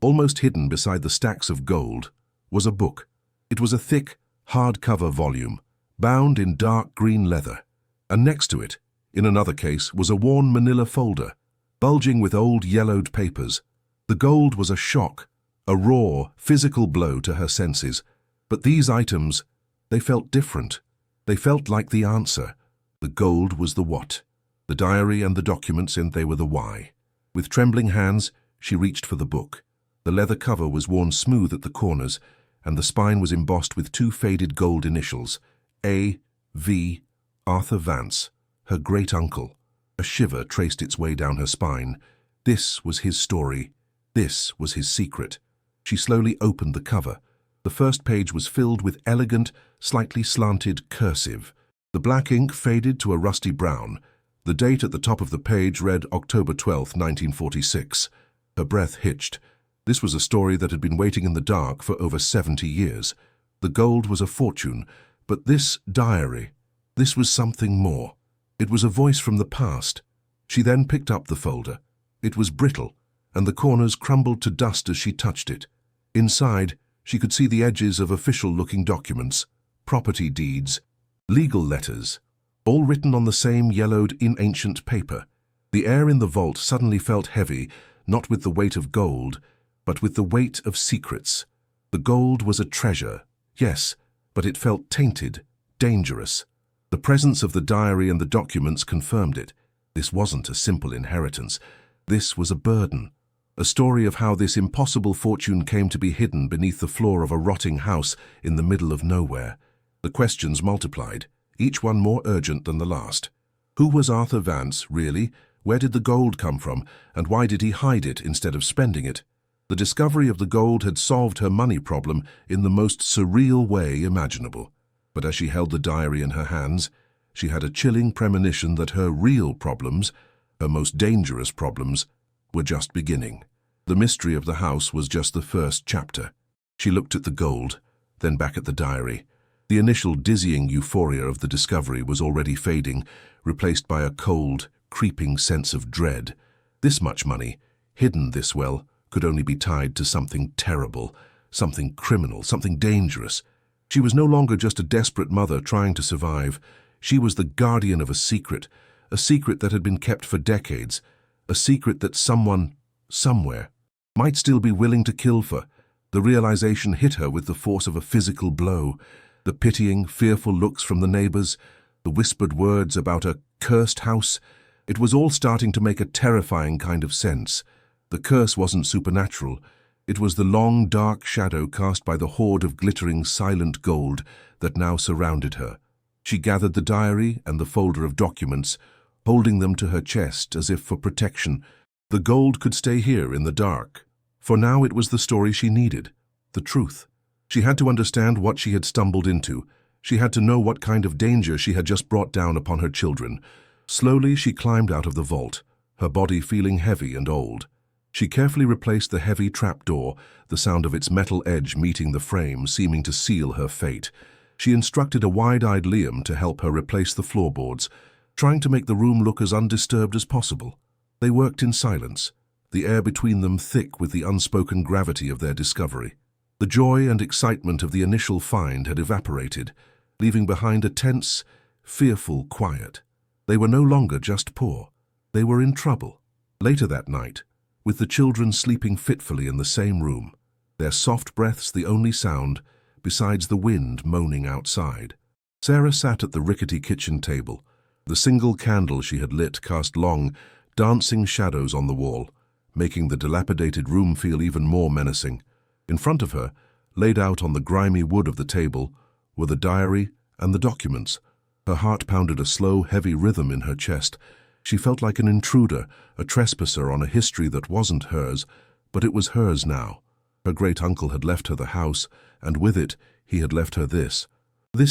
almost hidden beside the stacks of gold, was a book. It was a thick, hardcover volume, bound in dark green leather, and next to it, in another case, was a worn manila folder, bulging with old yellowed papers. The gold was a shock, a raw, physical blow to her senses. But these items, they felt different. They felt like the answer. The gold was the what. The diary and the documents, and they were the why. With trembling hands, she reached for the book. The leather cover was worn smooth at the corners, and the spine was embossed with 2 faded gold initials, A. V. Arthur Vance, her great-uncle. A shiver traced its way down her spine. This was his story. This was his secret. She slowly opened the cover. The first page was filled with elegant, slightly slanted cursive. The black ink faded to a rusty brown. The date at the top of the page read October 12, 1946. Her breath hitched. This was a story that had been waiting in the dark for over 70 years. The gold was a fortune, but this diary, this was something more. It was a voice from the past. She then picked up the folder. It was brittle, and the corners crumbled to dust as she touched it. Inside, she could see the edges of official-looking documents, property deeds, legal letters, all written on the same yellowed in ancient paper. The air in the vault suddenly felt heavy, not with the weight of gold, but with the weight of secrets. The gold was a treasure, yes, but it felt tainted, dangerous. The presence of the diary and the documents confirmed it. This wasn't a simple inheritance. This was a burden. A story of how this impossible fortune came to be hidden beneath the floor of a rotting house in the middle of nowhere. The questions multiplied, each one more urgent than the last. Who was Arthur Vance, really? Where did the gold come from, and why did he hide it instead of spending it? The discovery of the gold had solved her money problem in the most surreal way imaginable. But as she held the diary in her hands, she had a chilling premonition that her real problems, her most dangerous problems, were just beginning. The mystery of the house was just the first chapter. She looked at the gold, then back at the diary. The initial dizzying euphoria of the discovery was already fading, replaced by a cold, creeping sense of dread. This much money, hidden this well, could only be tied to something terrible, something criminal, something dangerous. She was no longer just a desperate mother trying to survive. She was the guardian of a secret that had been kept for decades, a secret that someone, somewhere, might still be willing to kill for. The realization hit her with the force of a physical blow. The pitying, fearful looks from the neighbors, the whispered words about a cursed house. It was all starting to make a terrifying kind of sense. The curse wasn't supernatural. It was the long, dark shadow cast by the hoard of glittering, silent gold that now surrounded her. She gathered the diary and the folder of documents, holding them to her chest as if for protection. The gold could stay here in the dark. For now it was the story she needed, the truth. She had to understand what she had stumbled into. She had to know what kind of danger she had just brought down upon her children. Slowly she climbed out of the vault, her body feeling heavy and old. She carefully replaced the heavy trapdoor, the sound of its metal edge meeting the frame seeming to seal her fate. She instructed a wide-eyed Liam to help her replace the floorboards, trying to make the room look as undisturbed as possible. They worked in silence, the air between them thick with the unspoken gravity of their discovery. The joy and excitement of the initial find had evaporated, leaving behind a tense, fearful quiet. They were no longer just poor. They were in trouble. Later that night, with the children sleeping fitfully in the same room, their soft breaths the only sound, besides the wind moaning outside, Sarah sat at the rickety kitchen table. The single candle she had lit cast long, dancing shadows on the wall, making the dilapidated room feel even more menacing. In front of her, laid out on the grimy wood of the table, were the diary and the documents. Her heart pounded a slow, heavy rhythm in her chest. She felt like an intruder, a trespasser on a history that wasn't hers, but it was hers now. Her great-uncle had left her the house, and with it, he had left her this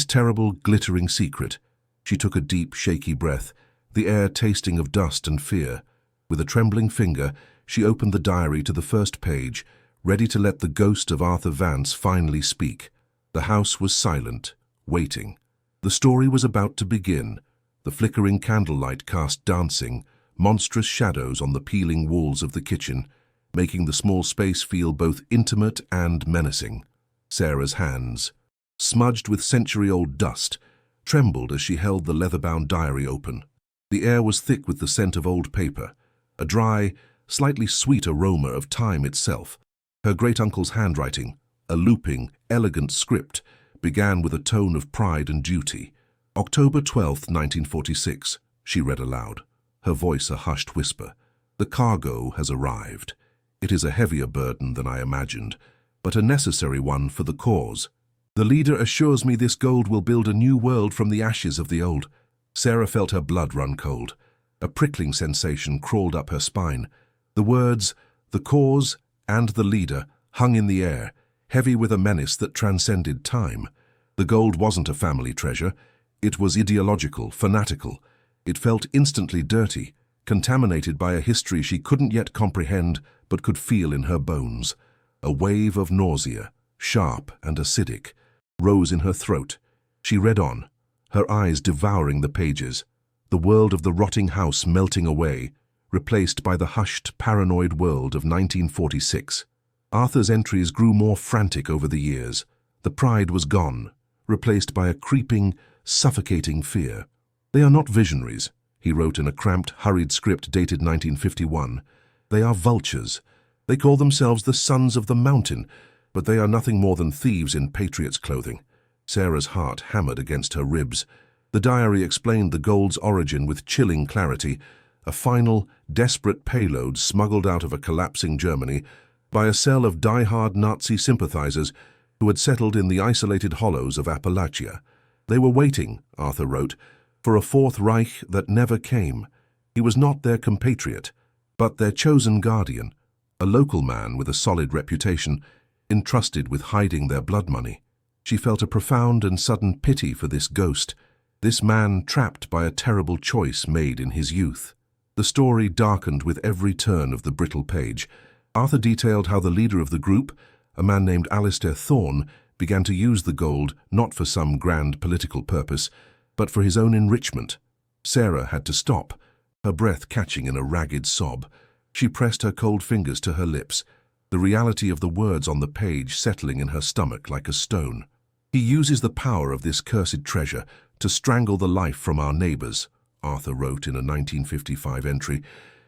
terrible, glittering secret. She took a deep, shaky breath, the air tasting of dust and fear. With a trembling finger, she opened the diary to the first page, ready to let the ghost of Arthur Vance finally speak. The house was silent, waiting. The story was about to begin. The flickering candlelight cast dancing, monstrous shadows on the peeling walls of the kitchen, making the small space feel both intimate and menacing. Sarah's hands, smudged with century-old dust, trembled as she held the leather-bound diary open. The air was thick with the scent of old paper, a dry, slightly sweet aroma of time itself. Her great-uncle's handwriting, a looping, elegant script, began with a tone of pride and duty. October 12th, 1946, she read aloud, her voice a hushed whisper. The cargo has arrived. It is a heavier burden than I imagined, but a necessary one for the cause. The leader assures me this gold will build a new world from the ashes of the old. Sarah felt her blood run cold. A prickling sensation crawled up her spine. The words, the cause, and the leader hung in the air, heavy with a menace that transcended time. The gold wasn't a family treasure. It was ideological, fanatical. It felt instantly dirty, contaminated by a history she couldn't yet comprehend but could feel in her bones. A wave of nausea, sharp and acidic, rose in her throat. She read on, her eyes devouring the pages, the world of the rotting house melting away, replaced by the hushed, paranoid world of 1946. Arthur's entries grew more frantic over the years. The pride was gone, replaced by a creeping, suffocating fear. "They are not visionaries," he wrote in a cramped, hurried script dated 1951. "They are vultures. They call themselves the Sons of the Mountain, but they are nothing more than thieves in patriots' clothing." Sarah's heart hammered against her ribs. The diary explained the gold's origin with chilling clarity, a final, desperate payload smuggled out of a collapsing Germany by a cell of die-hard Nazi sympathizers who had settled in the isolated hollows of Appalachia. They were waiting, Arthur wrote, for a Fourth Reich that never came. He was not their compatriot, but their chosen guardian, a local man with a solid reputation, entrusted with hiding their blood money. She felt a profound and sudden pity for this ghost, this man trapped by a terrible choice made in his youth. The story darkened with every turn of the brittle page. Arthur detailed how the leader of the group, a man named Alistair Thorne, began to use the gold not for some grand political purpose, but for his own enrichment. Sarah had to stop, her breath catching in a ragged sob. She pressed her cold fingers to her lips, the reality of the words on the page settling in her stomach like a stone. "He uses the power of this cursed treasure to strangle the life from our neighbors," Arthur wrote in a 1955 entry.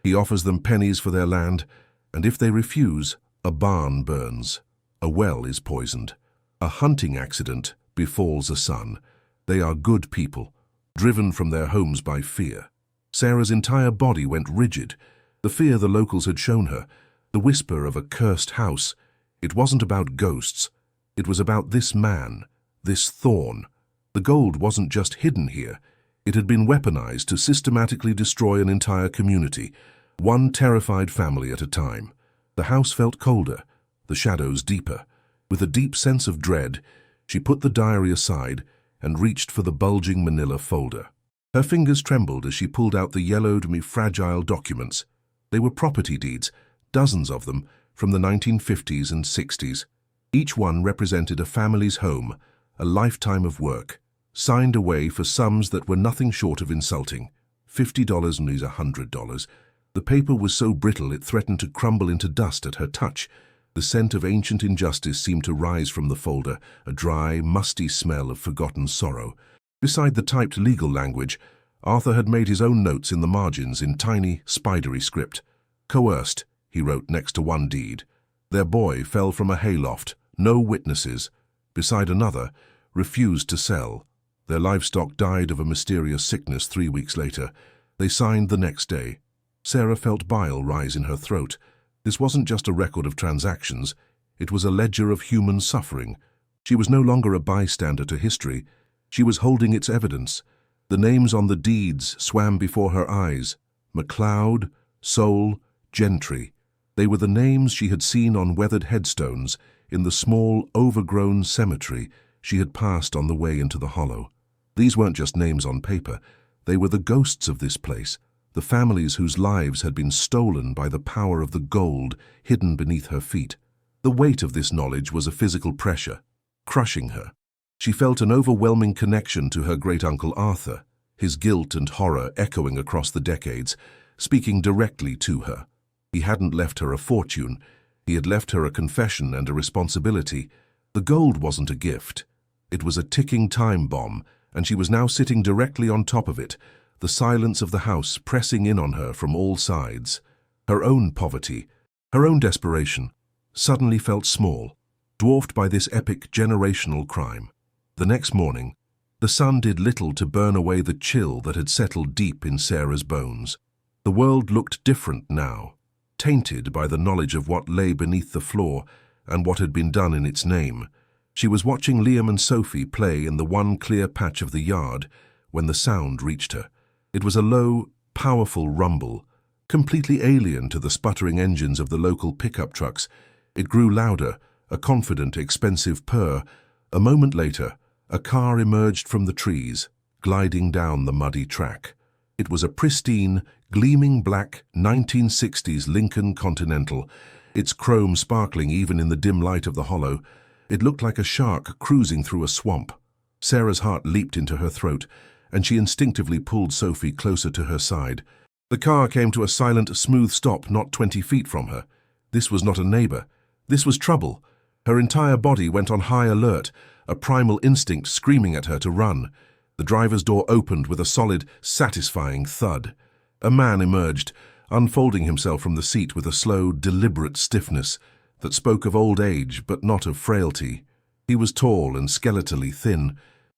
"He offers them pennies for their land, and if they refuse, a barn burns. A well is poisoned. A hunting accident befalls a son. They are good people, driven from their homes by fear." Sarah's entire body went rigid. The fear the locals had shown her, the whisper of a cursed house. It wasn't about ghosts. It was about this man, this Thorne. The gold wasn't just hidden here. It had been weaponized to systematically destroy an entire community, one terrified family at a time. The house felt colder, the shadows deeper. With a deep sense of dread, she put the diary aside and reached for the bulging manila folder. Her fingers trembled as she pulled out the yellowed, fragile documents. They were property deeds, dozens of them, from the 1950s and 60s. Each one represented a family's home, a lifetime of work, signed away for sums that were nothing short of insulting. $50 and $100. The paper was so brittle it threatened to crumble into dust at her touch. The scent of ancient injustice seemed to rise from the folder, a dry, musty smell of forgotten sorrow. Beside the typed legal language, Arthur had made his own notes in the margins in tiny, spidery script. "Coerced," he wrote next to one deed. "Their boy fell from a hayloft, no witnesses." Beside another, "Refused to sell. Their livestock died of a mysterious sickness 3 weeks later." They signed the next day. Sarah felt bile rise in her throat. This wasn't just a record of transactions, it was a ledger of human suffering. She was no longer a bystander to history. She was holding its evidence. The names on the deeds swam before her eyes. MacLeod, Soule, Gentry. They were the names she had seen on weathered headstones in the small, overgrown cemetery she had passed on the way into the hollow. These weren't just names on paper. They were the ghosts of this place, the families whose lives had been stolen by the power of the gold hidden beneath her feet. The weight of this knowledge was a physical pressure, crushing her. She felt an overwhelming connection to her great-uncle Arthur, his guilt and horror echoing across the decades, speaking directly to her. He hadn't left her a fortune. He had left her a confession and a responsibility. The gold wasn't a gift. It was a ticking time bomb, and she was now sitting directly on top of it, the silence of the house pressing in on her from all sides. Her own poverty, her own desperation, suddenly felt small, dwarfed by this epic generational crime. The next morning, the sun did little to burn away the chill that had settled deep in Sarah's bones. The world looked different now, tainted by the knowledge of what lay beneath the floor and what had been done in its name. She was watching Liam and Sophie play in the one clear patch of the yard when the sound reached her. It was a low, powerful rumble, completely alien to the sputtering engines of the local pickup trucks. It grew louder, a confident, expensive purr. A moment later, a car emerged from the trees, gliding down the muddy track. It was a pristine, gleaming black 1960s Lincoln Continental, its chrome sparkling even in the dim light of the hollow. It looked like a shark cruising through a swamp. Sarah's heart leaped into her throat, and she instinctively pulled Sophie closer to her side. The car came to a silent, smooth stop not 20 feet from her. This was not a neighbor. This was trouble. Her entire body went on high alert, a primal instinct screaming at her to run. The driver's door opened with a solid, satisfying thud. A man emerged, unfolding himself from the seat with a slow, deliberate stiffness that spoke of old age but not of frailty. He was tall and skeletally thin,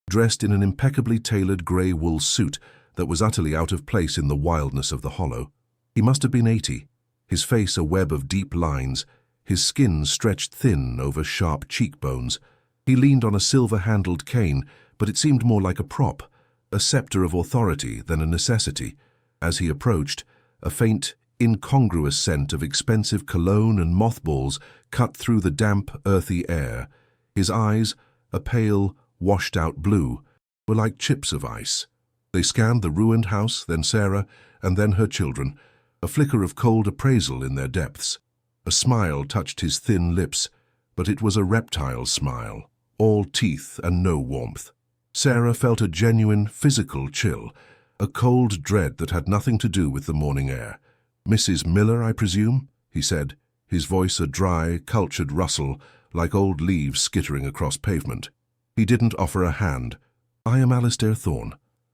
dressed in an impeccably tailored grey wool suit that was utterly out of place in the wildness of the hollow. He must have been 80, his face a web of deep lines, his skin stretched thin over sharp cheekbones. He leaned on a silver-handled cane, but it seemed more like a prop, a scepter of authority than a necessity. As he approached, a faint, incongruous scent of expensive cologne and mothballs cut through the damp, earthy air. His eyes, a pale, washed-out blue, were like chips of ice. They scanned the ruined house, then Sarah, and then her children, a flicker of cold appraisal in their depths. A smile touched his thin lips, but it was a reptile smile, all teeth and no warmth. Sarah felt a genuine physical chill, a cold dread that had nothing to do with the morning air. "Mrs. Miller, I presume?" he said, his voice a dry, cultured rustle, like old leaves skittering across pavement. He didn't offer a hand. "I am Alistair Thorne.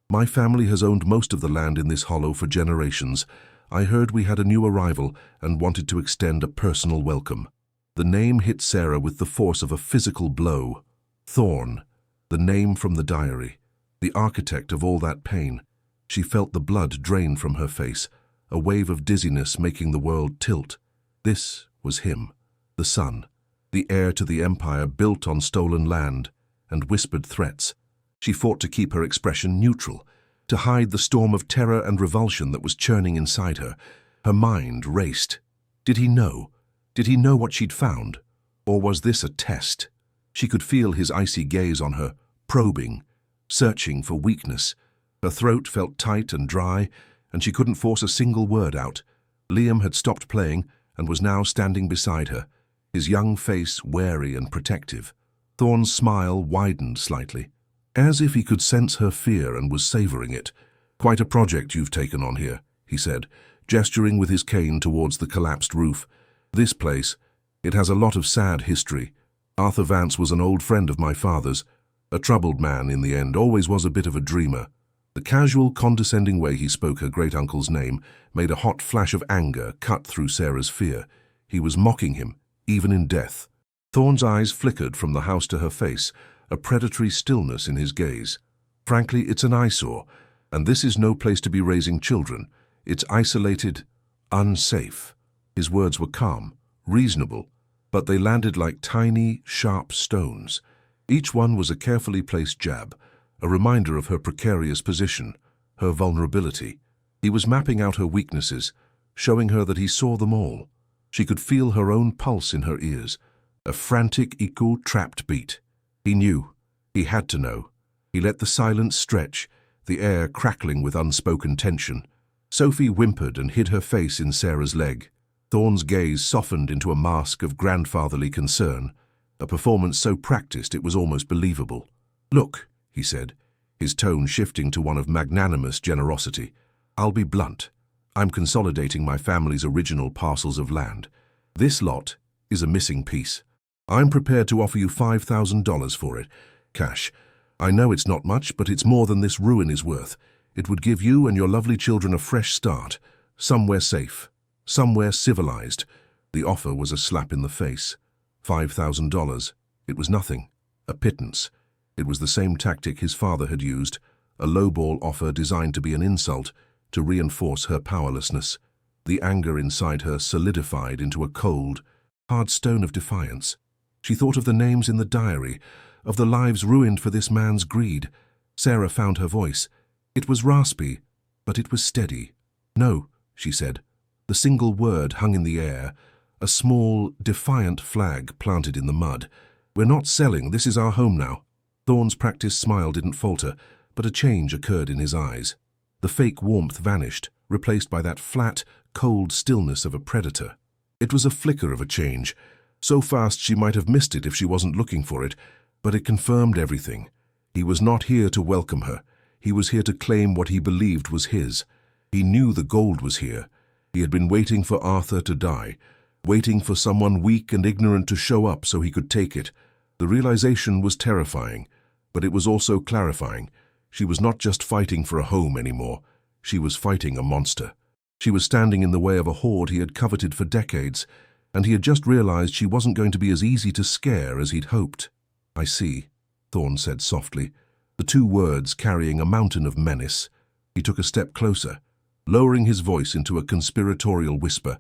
My family has owned most of the land in this hollow for generations. I heard we had a new arrival and wanted to extend a personal welcome." The name hit Sarah with the force of a physical blow. Thorne, the name from the diary, the architect of all that pain. She felt the blood drain from her face, a wave of dizziness making the world tilt. This was him, the son, the heir to the empire built on stolen land and whispered threats. She fought to keep her expression neutral, to hide the storm of terror and revulsion that was churning inside her. Her mind raced. Did he know? Did he know what she'd found? Or was this a test? She could feel his icy gaze on her, probing, searching for weakness. Her throat felt tight and dry, and she couldn't force a single word out. Liam had stopped playing and was now standing beside her, his young face wary and protective. Thorne's smile widened slightly, as if he could sense her fear and was savoring it. "Quite a project you've taken on here," he said, gesturing with his cane towards the collapsed roof. "This place, it has a lot of sad history. Arthur Vance was an old friend of my father's, a troubled man in the end, always was a bit of a dreamer." The casual, condescending way he spoke her great-uncle's name made a hot flash of anger cut through Sarah's fear. He was mocking him, even in death. Thorne's eyes flickered from the house to her face, a predatory stillness in his gaze. "Frankly, it's an eyesore, and this is no place to be raising children. It's isolated, unsafe." His words were calm, reasonable, but they landed like tiny, sharp stones. Each one was a carefully placed jab, a reminder of her precarious position, her vulnerability. He was mapping out her weaknesses, showing her that he saw them all. She could feel her own pulse in her ears, a frantic, echo-trapped beat. He knew. He had to know. He let the silence stretch, the air crackling with unspoken tension. Sophie whimpered and hid her face in Sarah's leg. Thorne's gaze softened into a mask of grandfatherly concern, a performance so practiced it was almost believable. "Look," he said, his tone shifting to one of magnanimous generosity. "I'll be blunt. I'm consolidating my family's original parcels of land. This lot is a missing piece. I'm prepared to offer you $5,000 for it, cash. I know it's not much, but it's more than this ruin is worth. It would give you and your lovely children a fresh start, somewhere safe, somewhere civilized." The offer was a slap in the face. $5,000. It was nothing, a pittance. It was the same tactic his father had used, a lowball offer designed to be an insult, to reinforce her powerlessness. The anger inside her solidified into a cold, hard stone of defiance. She thought of the names in the diary, of the lives ruined for this man's greed. Sarah found her voice. It was raspy, but it was steady. "No," she said. The single word hung in the air, a small, defiant flag planted in the mud. "We're not selling. This is our home now." Thorne's practiced smile didn't falter, but a change occurred in his eyes. The fake warmth vanished, replaced by that flat, cold stillness of a predator. It was a flicker of a change, so fast she might have missed it if she wasn't looking for it, but it confirmed everything. He was not here to welcome her. He was here to claim what he believed was his. He knew the gold was here. He had been waiting for Arthur to die, waiting for someone weak and ignorant to show up so he could take it. The realization was terrifying, but it was also clarifying. She was not just fighting for a home anymore. She was fighting a monster. She was standing in the way of a horde he had coveted for decades, and he had just realized she wasn't going to be as easy to scare as he'd hoped. "I see," Thorne said softly, the two words carrying a mountain of menace. He took a step closer, lowering his voice into a conspiratorial whisper,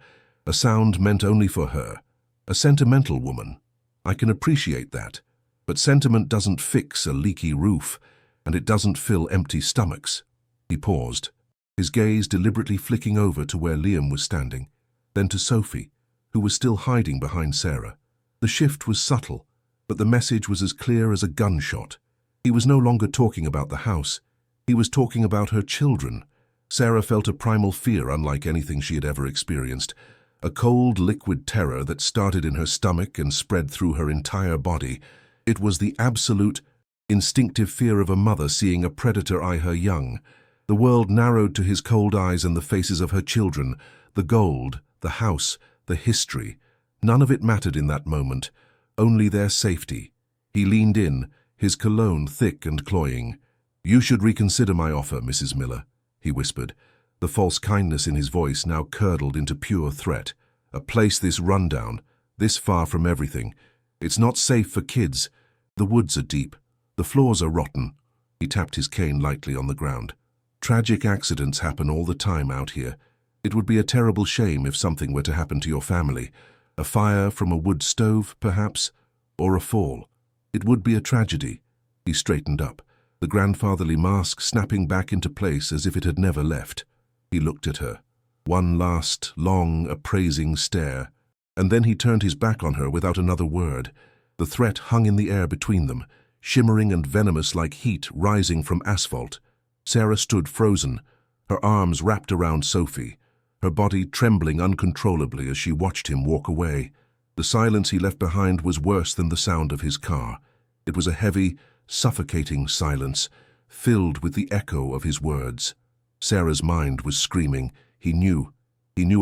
a sound meant only for her, a sentimental woman. "I can appreciate that, but sentiment doesn't fix a leaky roof, and it doesn't fill empty stomachs." He paused, his gaze deliberately flicking over to where Liam was standing, then to Sophie, who was still hiding behind Sarah. The shift was subtle, but the message was as clear as a gunshot. He was no longer talking about the house. He was talking about her children. Sarah felt a primal fear unlike anything she had ever experienced, a cold, liquid terror that started in her stomach and spread through her entire body. It was the absolute, instinctive fear of a mother seeing a predator eye her young. The world narrowed to his cold eyes and the faces of her children, the gold, the house, the history. None of it mattered in that moment, only their safety. He leaned in, his cologne thick and cloying. "You should reconsider my offer, Mrs. Miller," he whispered, the false kindness in his voice now curdled into pure threat. "A place this rundown, this far from everything. It's not safe for kids. The woods are deep. The floors are rotten." He tapped his cane lightly on the ground. "Tragic accidents happen all the time out here. It would be a terrible shame if something were to happen to your family. A fire from a wood stove, perhaps, or a fall. It would be a tragedy." He straightened up, the grandfatherly mask snapping back into place as if it had never left. He looked at her, one last, long, appraising stare, and then he turned his back on her without another word. The threat hung in the air between them, shimmering and venomous like heat rising from asphalt. Sarah stood frozen, her arms wrapped around Sophie, her body trembling uncontrollably as she watched him walk away. The silence he left behind was worse than the sound of his car. It was a heavy, suffocating silence, filled with the echo of his words. Sarah's mind was screaming. He knew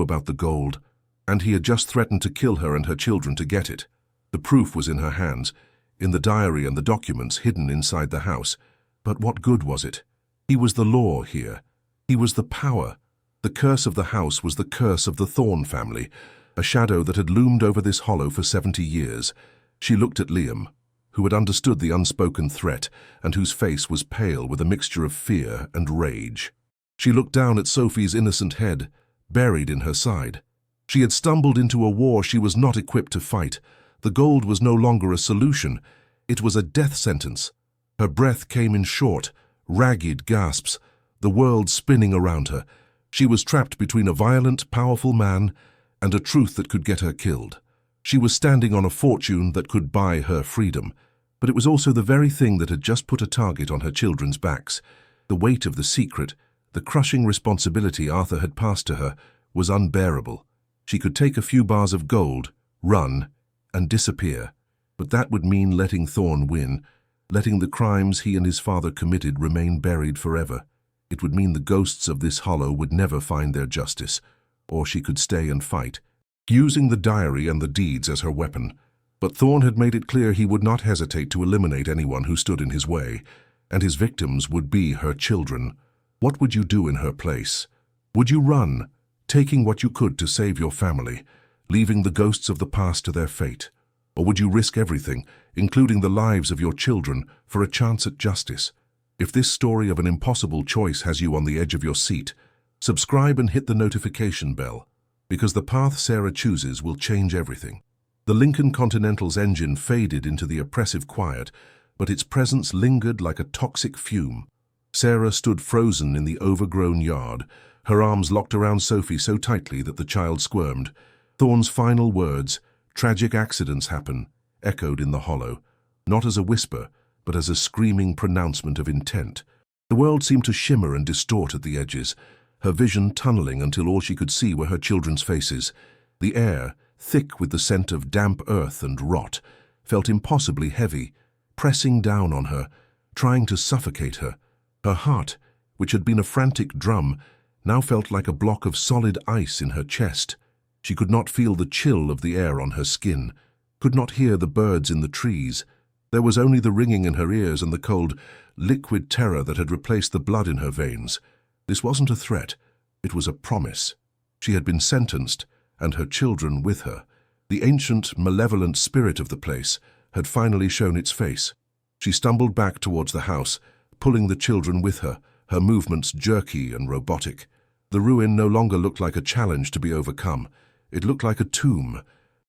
about the gold, and he had just threatened to kill her and her children to get it. The proof was in her hands, in the diary and the documents hidden inside the house. But what good was it? He was the law here. He was the power. The curse of the house was the curse of the Thorne family, a shadow that had loomed over this hollow for 70 years. She looked at Liam, who had understood the unspoken threat and whose face was pale with a mixture of fear and rage. She looked down at Sophie's innocent head, buried in her side. She had stumbled into a war she was not equipped to fight. The gold was no longer a solution. It was a death sentence. Her breath came in short, ragged gasps, the world spinning around her. She was trapped between a violent, powerful man and a truth that could get her killed. She was standing on a fortune that could buy her freedom, but it was also the very thing that had just put a target on her children's backs. The weight of the secret, the crushing responsibility Arthur had passed to her, was unbearable. She could take a few bars of gold, run, and disappear, but that would mean letting Thorne win, letting the crimes he and his father committed remain buried forever. It would mean the ghosts of this hollow would never find their justice, or she could stay and fight, using the diary and the deeds as her weapon. But Thorne had made it clear he would not hesitate to eliminate anyone who stood in his way, and his victims would be her children. What would you do in her place? Would you run, taking what you could to save your family, leaving the ghosts of the past to their fate? Or would you risk everything, including the lives of your children, for a chance at justice? If this story of an impossible choice has you on the edge of your seat, subscribe and hit the notification bell, because the path Sarah chooses will change everything. The Lincoln Continental's engine faded into the oppressive quiet, but its presence lingered like a toxic fume. Sarah stood frozen in the overgrown yard, her arms locked around Sophie so tightly that the child squirmed. Thorne's final words, "Tragic accidents happen," echoed in the hollow, not as a whisper, but as a screaming pronouncement of intent. The world seemed to shimmer and distort at the edges, her vision tunneling until all she could see were her children's faces. The air, thick with the scent of damp earth and rot, felt impossibly heavy, pressing down on her, trying to suffocate her. Her heart, which had been a frantic drum, now felt like a block of solid ice in her chest. She could not feel the chill of the air on her skin, could not hear the birds in the trees. There was only the ringing in her ears and the cold, liquid terror that had replaced the blood in her veins. This wasn't a threat. It was a promise. She had been sentenced, and her children with her. The ancient, malevolent spirit of the place had finally shown its face. She stumbled back towards the house, pulling the children with her, her movements jerky and robotic. The ruin no longer looked like a challenge to be overcome. It looked like a tomb,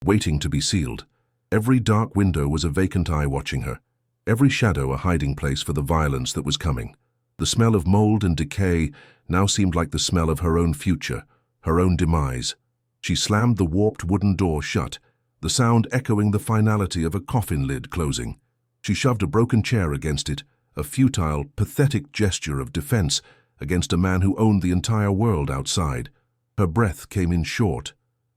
waiting to be sealed. Every dark window was a vacant eye watching her, every shadow a hiding place for the violence that was coming. The smell of mold and decay now seemed like the smell of her own future, her own demise. She slammed the warped wooden door shut, the sound echoing the finality of a coffin lid closing. She shoved a broken chair against it, a futile, pathetic gesture of defense against a man who owned the entire world outside. Her breath came in short,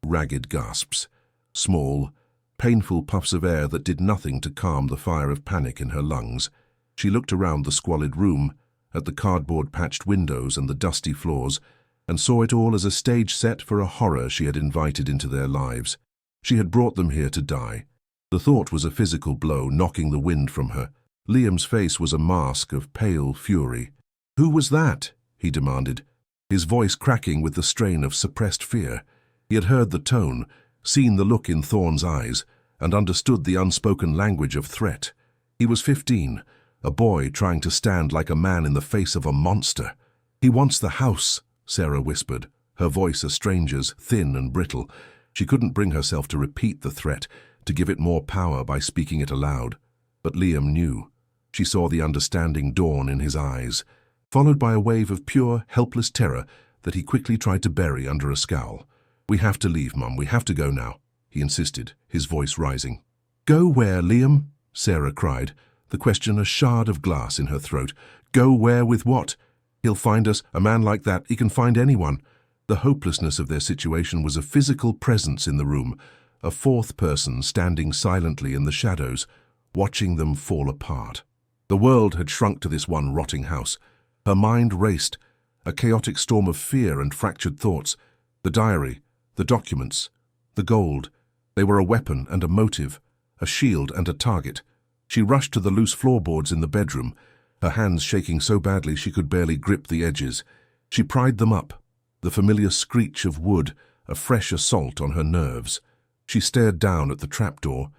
ragged gasps, small, painful puffs of air that did nothing to calm the fire of panic in her lungs. She looked around the squalid room, at the cardboard-patched windows and the dusty floors, and saw it all as a stage set for a horror she had invited into their lives. She had brought them here to die. The thought was a physical blow, knocking the wind from her. Liam's face was a mask of pale fury. "Who was that?" he demanded, his voice cracking with the strain of suppressed fear. He had heard the tone, seen the look in Thorne's eyes, and understood the unspoken language of threat. He was 15, a boy trying to stand like a man in the face of a monster. "He wants the house," Sarah whispered, her voice a stranger's, thin and brittle. She couldn't bring herself to repeat the threat, to give it more power by speaking it aloud. But Liam knew. She saw the understanding dawn in his eyes, followed by a wave of pure, helpless terror that he quickly tried to bury under a scowl. "We have to leave, Mum. We have to go now," he insisted, his voice rising. "Go where, Liam?" Sarah cried, the question a shard of glass in her throat. "Go where with what? He'll find us. A man like that, he can find anyone." The hopelessness of their situation was a physical presence in the room, a fourth person standing silently in the shadows, watching them fall apart. The world had shrunk to this one rotting house. Her mind raced, a chaotic storm of fear and fractured thoughts. The diary, the documents, the gold. They were a weapon and a motive, a shield and a target. She rushed to the loose floorboards in the bedroom, her hands shaking so badly she could barely grip the edges. She pried them up, the familiar screech of wood, a fresh assault on her nerves. She stared down at the trapdoor,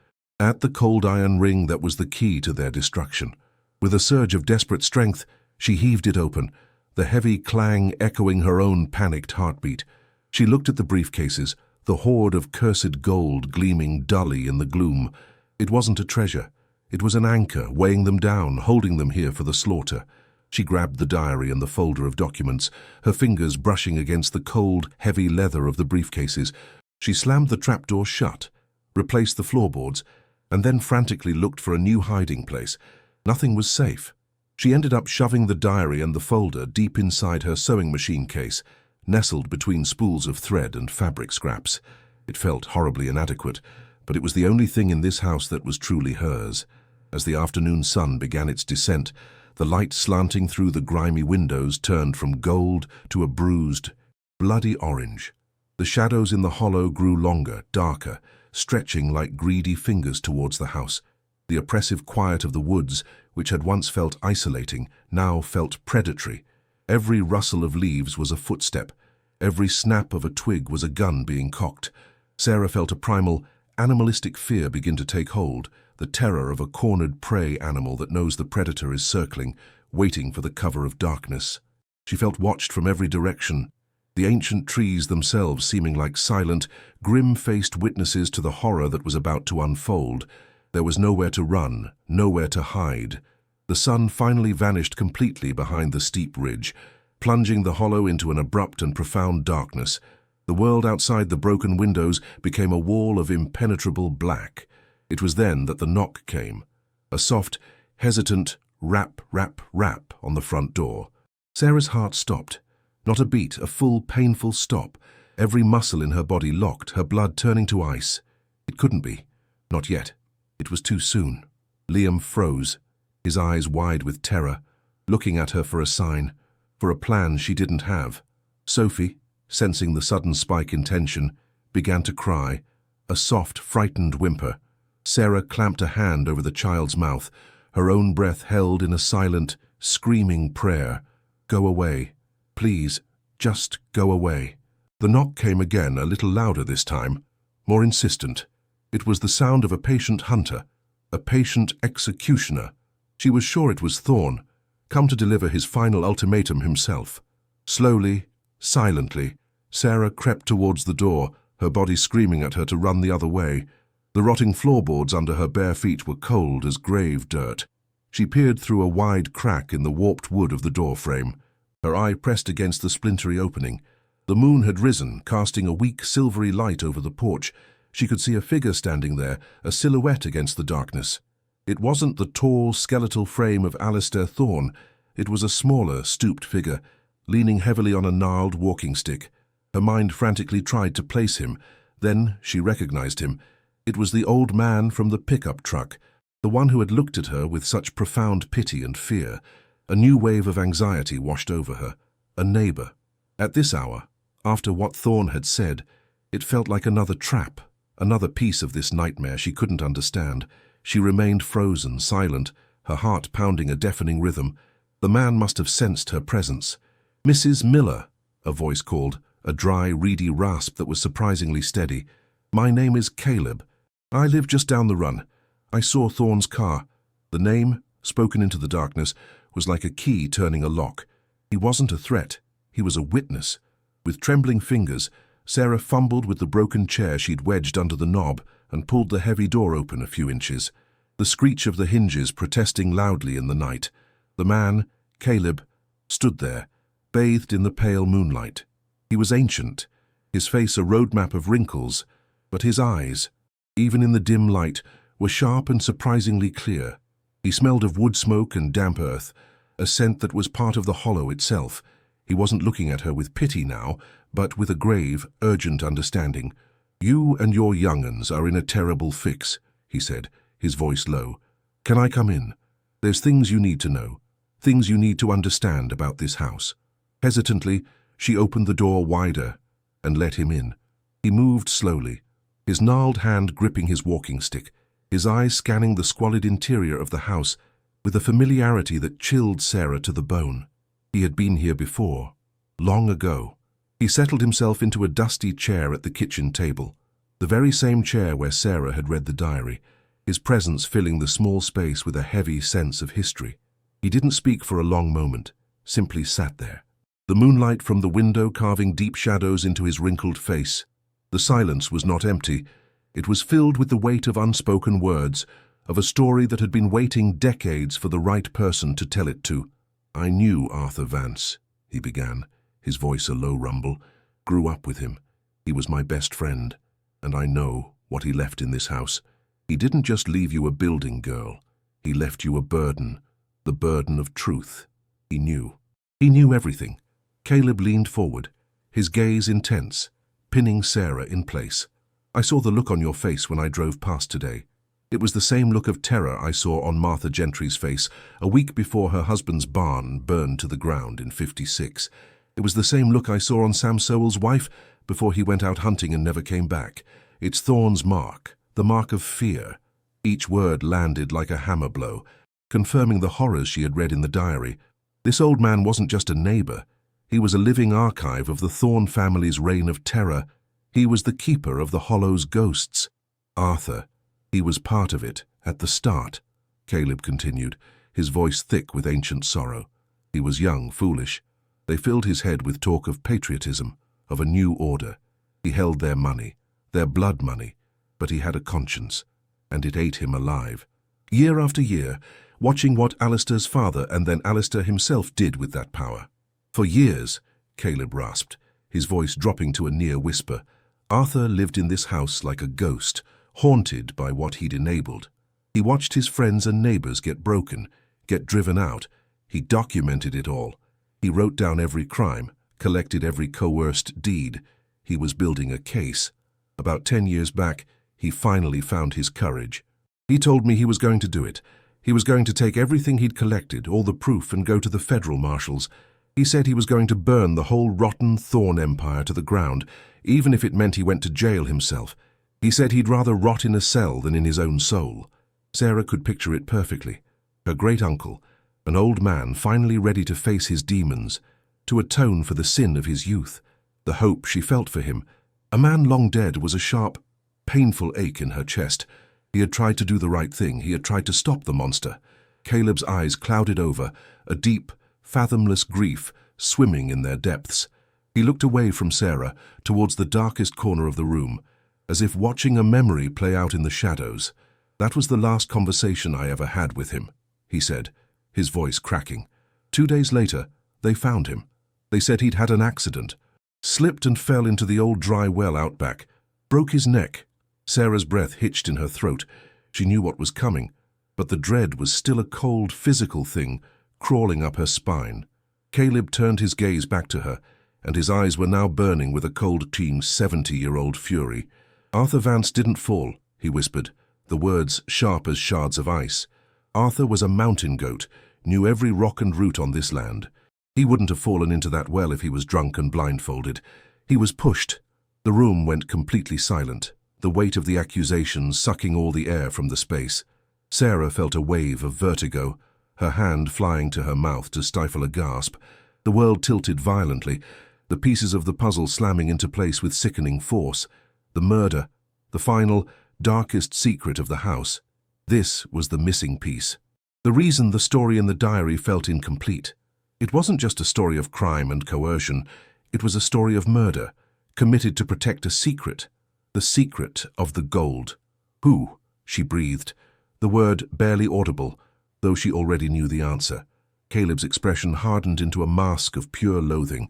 at the cold iron ring that was the key to their destruction. With a surge of desperate strength, she heaved it open, the heavy clang echoing her own panicked heartbeat. She looked at the briefcases, the hoard of cursed gold gleaming dully in the gloom. It wasn't a treasure. It was an anchor, weighing them down, holding them here for the slaughter. She grabbed the diary and the folder of documents, her fingers brushing against the cold, heavy leather of the briefcases. She slammed the trapdoor shut, replaced the floorboards, and then frantically looked for a new hiding place. Nothing was safe. She ended up shoving the diary and the folder deep inside her sewing machine case, nestled between spools of thread and fabric scraps. It felt horribly inadequate, but it was the only thing in this house that was truly hers. As the afternoon sun began its descent, the light slanting through the grimy windows turned from gold to a bruised, bloody orange. The shadows in the hollow grew longer, darker, stretching like greedy fingers towards the house. The oppressive quiet of the woods, which had once felt isolating, now felt predatory. Every rustle of leaves was a footstep. Every snap of a twig was a gun being cocked. Sarah felt a primal, animalistic fear begin to take hold, the terror of a cornered prey animal that knows the predator is circling, waiting for the cover of darkness. She felt watched from every direction, the ancient trees themselves seeming like silent, grim-faced witnesses to the horror that was about to unfold. There was nowhere to run, nowhere to hide. The sun finally vanished completely behind the steep ridge, plunging the hollow into an abrupt and profound darkness. The world outside the broken windows became a wall of impenetrable black. It was then that the knock came, a soft, hesitant rap, rap, rap on the front door. Sarah's heart stopped. Not a beat, a full, painful stop. Every muscle in her body locked, her blood turning to ice. It couldn't be. Not yet. It was too soon. Liam froze, his eyes wide with terror, looking at her for a sign, for a plan she didn't have. Sophie, sensing the sudden spike in tension, began to cry, a soft, frightened whimper. Sarah clamped a hand over the child's mouth, her own breath held in a silent, screaming prayer. "Go away. Please, just go away." The knock came again, a little louder this time, more insistent. It was the sound of a patient hunter, a patient executioner. She was sure it was Thorn, come to deliver his final ultimatum himself. Slowly, silently, Sarah crept towards the door, her body screaming at her to run the other way. The rotting floorboards under her bare feet were cold as grave dirt. She peered through a wide crack in the warped wood of the door frame, her eye pressed against the splintery opening. The moon had risen, casting a weak, silvery light over the porch. She could see a figure standing there, a silhouette against the darkness. It wasn't the tall, skeletal frame of Alistair Thorne. It was a smaller, stooped figure, leaning heavily on a gnarled walking stick. Her mind frantically tried to place him. Then she recognized him. It was the old man from the pickup truck, the one who had looked at her with such profound pity and fear. A new wave of anxiety washed over her. A neighbor. At this hour, after what Thorne had said, it felt like another trap, another piece of this nightmare she couldn't understand. She remained frozen, silent, her heart pounding a deafening rhythm. The man must have sensed her presence. "Mrs. Miller," a voice called, a dry, reedy rasp that was surprisingly steady. "My name is Caleb. I live just down the run. I saw Thorne's car." The name, spoken into the darkness, was like a key turning a lock. He wasn't a threat. He was a witness. With trembling fingers, Sarah fumbled with the broken chair she'd wedged under the knob and pulled the heavy door open a few inches. The screech of the hinges protesting loudly in the night. The man, Caleb, stood there, bathed in the pale moonlight. He was ancient, his face a roadmap of wrinkles, but his eyes, even in the dim light, were sharp and surprisingly clear. He smelled of wood smoke and damp earth, a scent that was part of the hollow itself. He wasn't looking at her with pity now, but with a grave, urgent understanding. "You and your young'uns are in a terrible fix," he said, his voice low. "Can I come in? There's things you need to know, things you need to understand about this house." Hesitantly, she opened the door wider and let him in. He moved slowly, his gnarled hand gripping his walking stick, his eyes scanning the squalid interior of the house with a familiarity that chilled Sarah to the bone. He had been here before, long ago. He settled himself into a dusty chair at the kitchen table, the very same chair where Sarah had read the diary, his presence filling the small space with a heavy sense of history. He didn't speak for a long moment, simply sat there, the moonlight from the window carving deep shadows into his wrinkled face. The silence was not empty. It was filled with the weight of unspoken words, of a story that had been waiting decades for the right person to tell it to. "I knew Arthur Vance," he began, his voice a low rumble. "Grew up with him. He was my best friend, and I know what he left in this house. He didn't just leave you a building, girl. He left you a burden, the burden of truth. He knew. He knew everything." Caleb leaned forward, his gaze intense, pinning Sarah in place. "I saw the look on your face when I drove past today. It was the same look of terror I saw on Martha Gentry's face a week before her husband's barn burned to the ground in '56. It was the same look I saw on Sam Sowell's wife before he went out hunting and never came back. It's Thorne's mark, the mark of fear." Each word landed like a hammer blow, confirming the horrors she had read in the diary. This old man wasn't just a neighbor. He was a living archive of the Thorne family's reign of terror. He was the keeper of the Hollow's ghosts. Arthur, he was part of it, at the start, Caleb continued, his voice thick with ancient sorrow. He was young, foolish. They filled his head with talk of patriotism, of a new order. He held their money, their blood money, but he had a conscience, and it ate him alive. Year after year, watching what Alistair's father and then Alistair himself did with that power. For years, Caleb rasped, his voice dropping to a near whisper, Arthur lived in this house like a ghost, haunted by what he'd enabled. He watched his friends and neighbors get broken, get driven out. He documented it all. He wrote down every crime, collected every coerced deed. He was building a case. About 10 years back, he finally found his courage. He told me he was going to do it. He was going to take everything he'd collected, all the proof, and go to the federal marshals. He said he was going to burn the whole rotten Thorne empire to the ground, even if it meant he went to jail himself. He said he'd rather rot in a cell than in his own soul. Sarah could picture it perfectly. Her great-uncle, an old man finally ready to face his demons, to atone for the sin of his youth. The hope she felt for him, a man long dead, was a sharp, painful ache in her chest. He had tried to do the right thing. He had tried to stop the monster. Caleb's eyes clouded over, a deep, fathomless grief swimming in their depths. He looked away from Sarah, towards the darkest corner of the room, as if watching a memory play out in the shadows. "That was the last conversation I ever had with him," he said, his voice cracking. 2 days later, they found him. They said he'd had an accident, slipped and fell into the old dry well out back, broke his neck. Sarah's breath hitched in her throat. She knew what was coming, but the dread was still a cold, physical thing crawling up her spine. Caleb turned his gaze back to her, and his eyes were now burning with a cold, keen 70-year-old fury. "Arthur Vance didn't fall," he whispered, the words sharp as shards of ice. "Arthur was a mountain goat, knew every rock and root on this land. He wouldn't have fallen into that well if he was drunk and blindfolded. He was pushed." The room went completely silent, the weight of the accusations sucking all the air from the space. Sarah felt a wave of vertigo, her hand flying to her mouth to stifle a gasp. The world tilted violently, the pieces of the puzzle slamming into place with sickening force. The murder, the final, darkest secret of the house. This was the missing piece. The reason the story in the diary felt incomplete. It wasn't just a story of crime and coercion. It was a story of murder, committed to protect a secret. The secret of the gold. "Who?" she breathed, the word barely audible, though she already knew the answer. Caleb's expression hardened into a mask of pure loathing.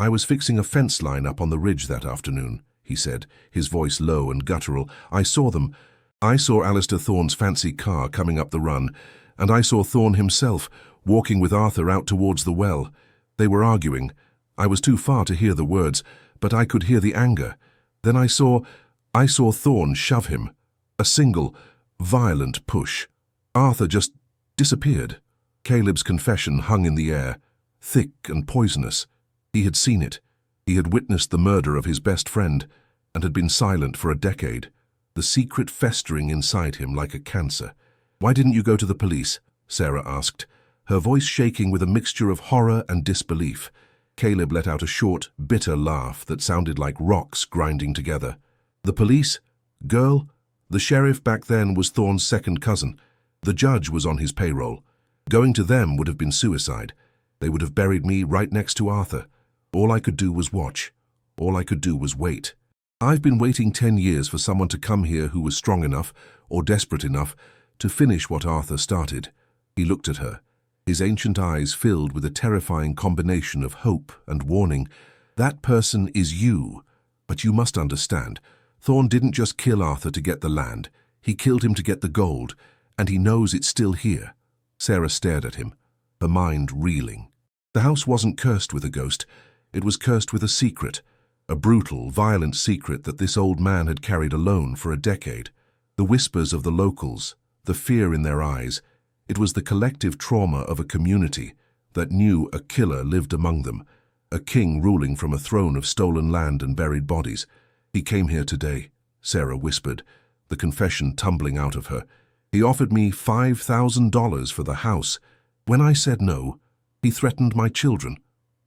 "I was fixing a fence line up on the ridge that afternoon," he said, his voice low and guttural. "I saw them. I saw Alistair Thorne's fancy car coming up the run, and I saw Thorne himself walking with Arthur out towards the well. They were arguing. I was too far to hear the words, but I could hear the anger. Then I saw Thorne shove him. A single, violent push. Arthur just disappeared." Caleb's confession hung in the air, thick and poisonous. He had seen it. He had witnessed the murder of his best friend, and had been silent for a decade, the secret festering inside him like a cancer. "Why didn't you go to the police?" Sarah asked, her voice shaking with a mixture of horror and disbelief. Caleb let out a short, bitter laugh that sounded like rocks grinding together. "The police? Girl? The sheriff back then was Thorne's second cousin. The judge was on his payroll. Going to them would have been suicide. They would have buried me right next to Arthur. All I could do was watch. All I could do was wait. I've been waiting 10 years for someone to come here who was strong enough, or desperate enough, to finish what Arthur started." He looked at her, his ancient eyes filled with a terrifying combination of hope and warning. "That person is you. But you must understand, Thorne didn't just kill Arthur to get the land. He killed him to get the gold, and he knows it's still here." Sarah stared at him, her mind reeling. The house wasn't cursed with a ghost. It was cursed with a secret, a brutal, violent secret that this old man had carried alone for a decade. The whispers of the locals, the fear in their eyes, it was the collective trauma of a community that knew a killer lived among them, a king ruling from a throne of stolen land and buried bodies. "He came here today," Sarah whispered, the confession tumbling out of her. "He offered me $5,000 for the house. When I said no, he threatened my children."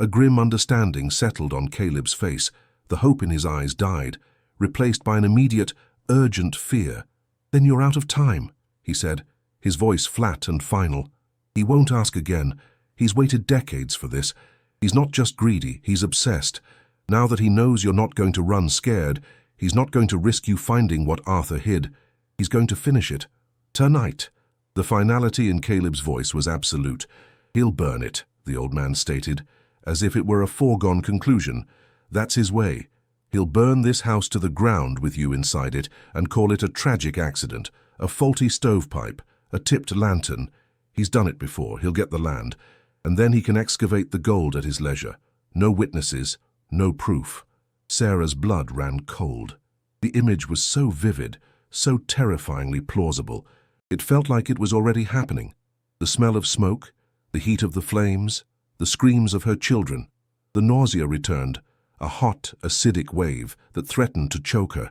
A grim understanding settled on Caleb's face. The hope in his eyes died, replaced by an immediate, urgent fear. "Then you're out of time," he said, his voice flat and final. "He won't ask again. He's waited decades for this. He's not just greedy, he's obsessed. Now that he knows you're not going to run scared, he's not going to risk you finding what Arthur hid. He's going to finish it. Tonight." The finality in Caleb's voice was absolute. "He'll burn it," the old man stated, as if it were a foregone conclusion. "That's his way. He'll burn this house to the ground with you inside it and call it a tragic accident, a faulty stovepipe, a tipped lantern. He's done it before. He'll get the land, and then he can excavate the gold at his leisure. No witnesses, no proof." Sarah's blood ran cold. The image was so vivid, so terrifyingly plausible. It felt like it was already happening. The smell of smoke, the heat of the flames, the screams of her children. The nausea returned, a hot, acidic wave that threatened to choke her.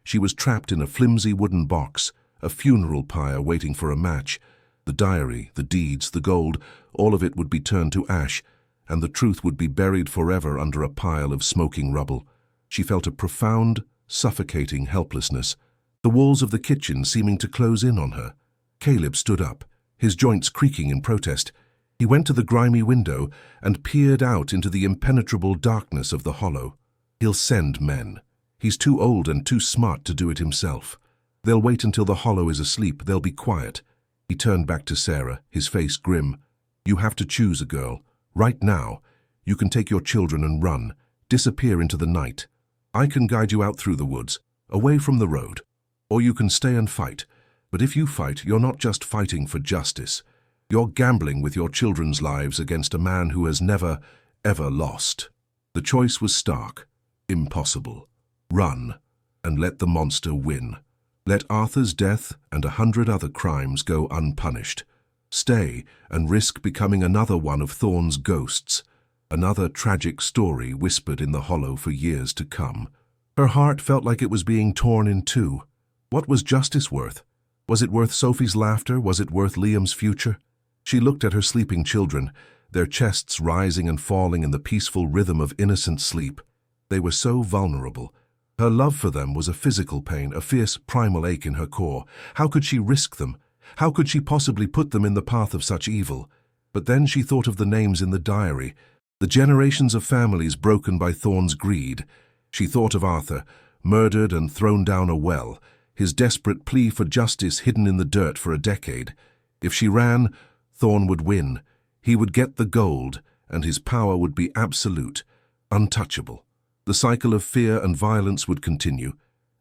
She was trapped in a flimsy wooden box, a funeral pyre waiting for a match. The diary, the deeds, the gold, all of it would be turned to ash, and the truth would be buried forever under a pile of smoking rubble. She felt a profound, suffocating helplessness, the walls of the kitchen seeming to close in on her. Caleb stood up, his joints creaking in protest. He went to the grimy window and peered out into the impenetrable darkness of the hollow. He'll send men. He's too old and too smart to do it himself. They'll wait until the hollow is asleep. They'll be quiet. He turned back to Sarah, his face grim. You have to choose a girl. Right now, you can take your children and run, disappear into the night. I can guide you out through the woods, away from the road. Or you can stay and fight. But if you fight, you're not just fighting for justice. You're gambling with your children's lives against a man who has never, ever lost. The choice was stark, impossible. Run, and let the monster win. Let Arthur's death and 100 other crimes go unpunished. Stay and risk becoming another one of Thorne's ghosts, another tragic story whispered in the hollow for years to come. Her heart felt like it was being torn in two. What was justice worth? Was it worth Sophie's laughter? Was it worth Liam's future? She looked at her sleeping children, their chests rising and falling in the peaceful rhythm of innocent sleep. They were so vulnerable. Her love for them was a physical pain, a fierce primal ache in her core. How could she risk them? How could she possibly put them in the path of such evil? But then she thought of the names in the diary, the generations of families broken by Thorne's greed. She thought of Arthur, murdered and thrown down a well, his desperate plea for justice hidden in the dirt for a decade. If she ran, Thorne would win. He would get the gold, and his power would be absolute, untouchable. The cycle of fear and violence would continue,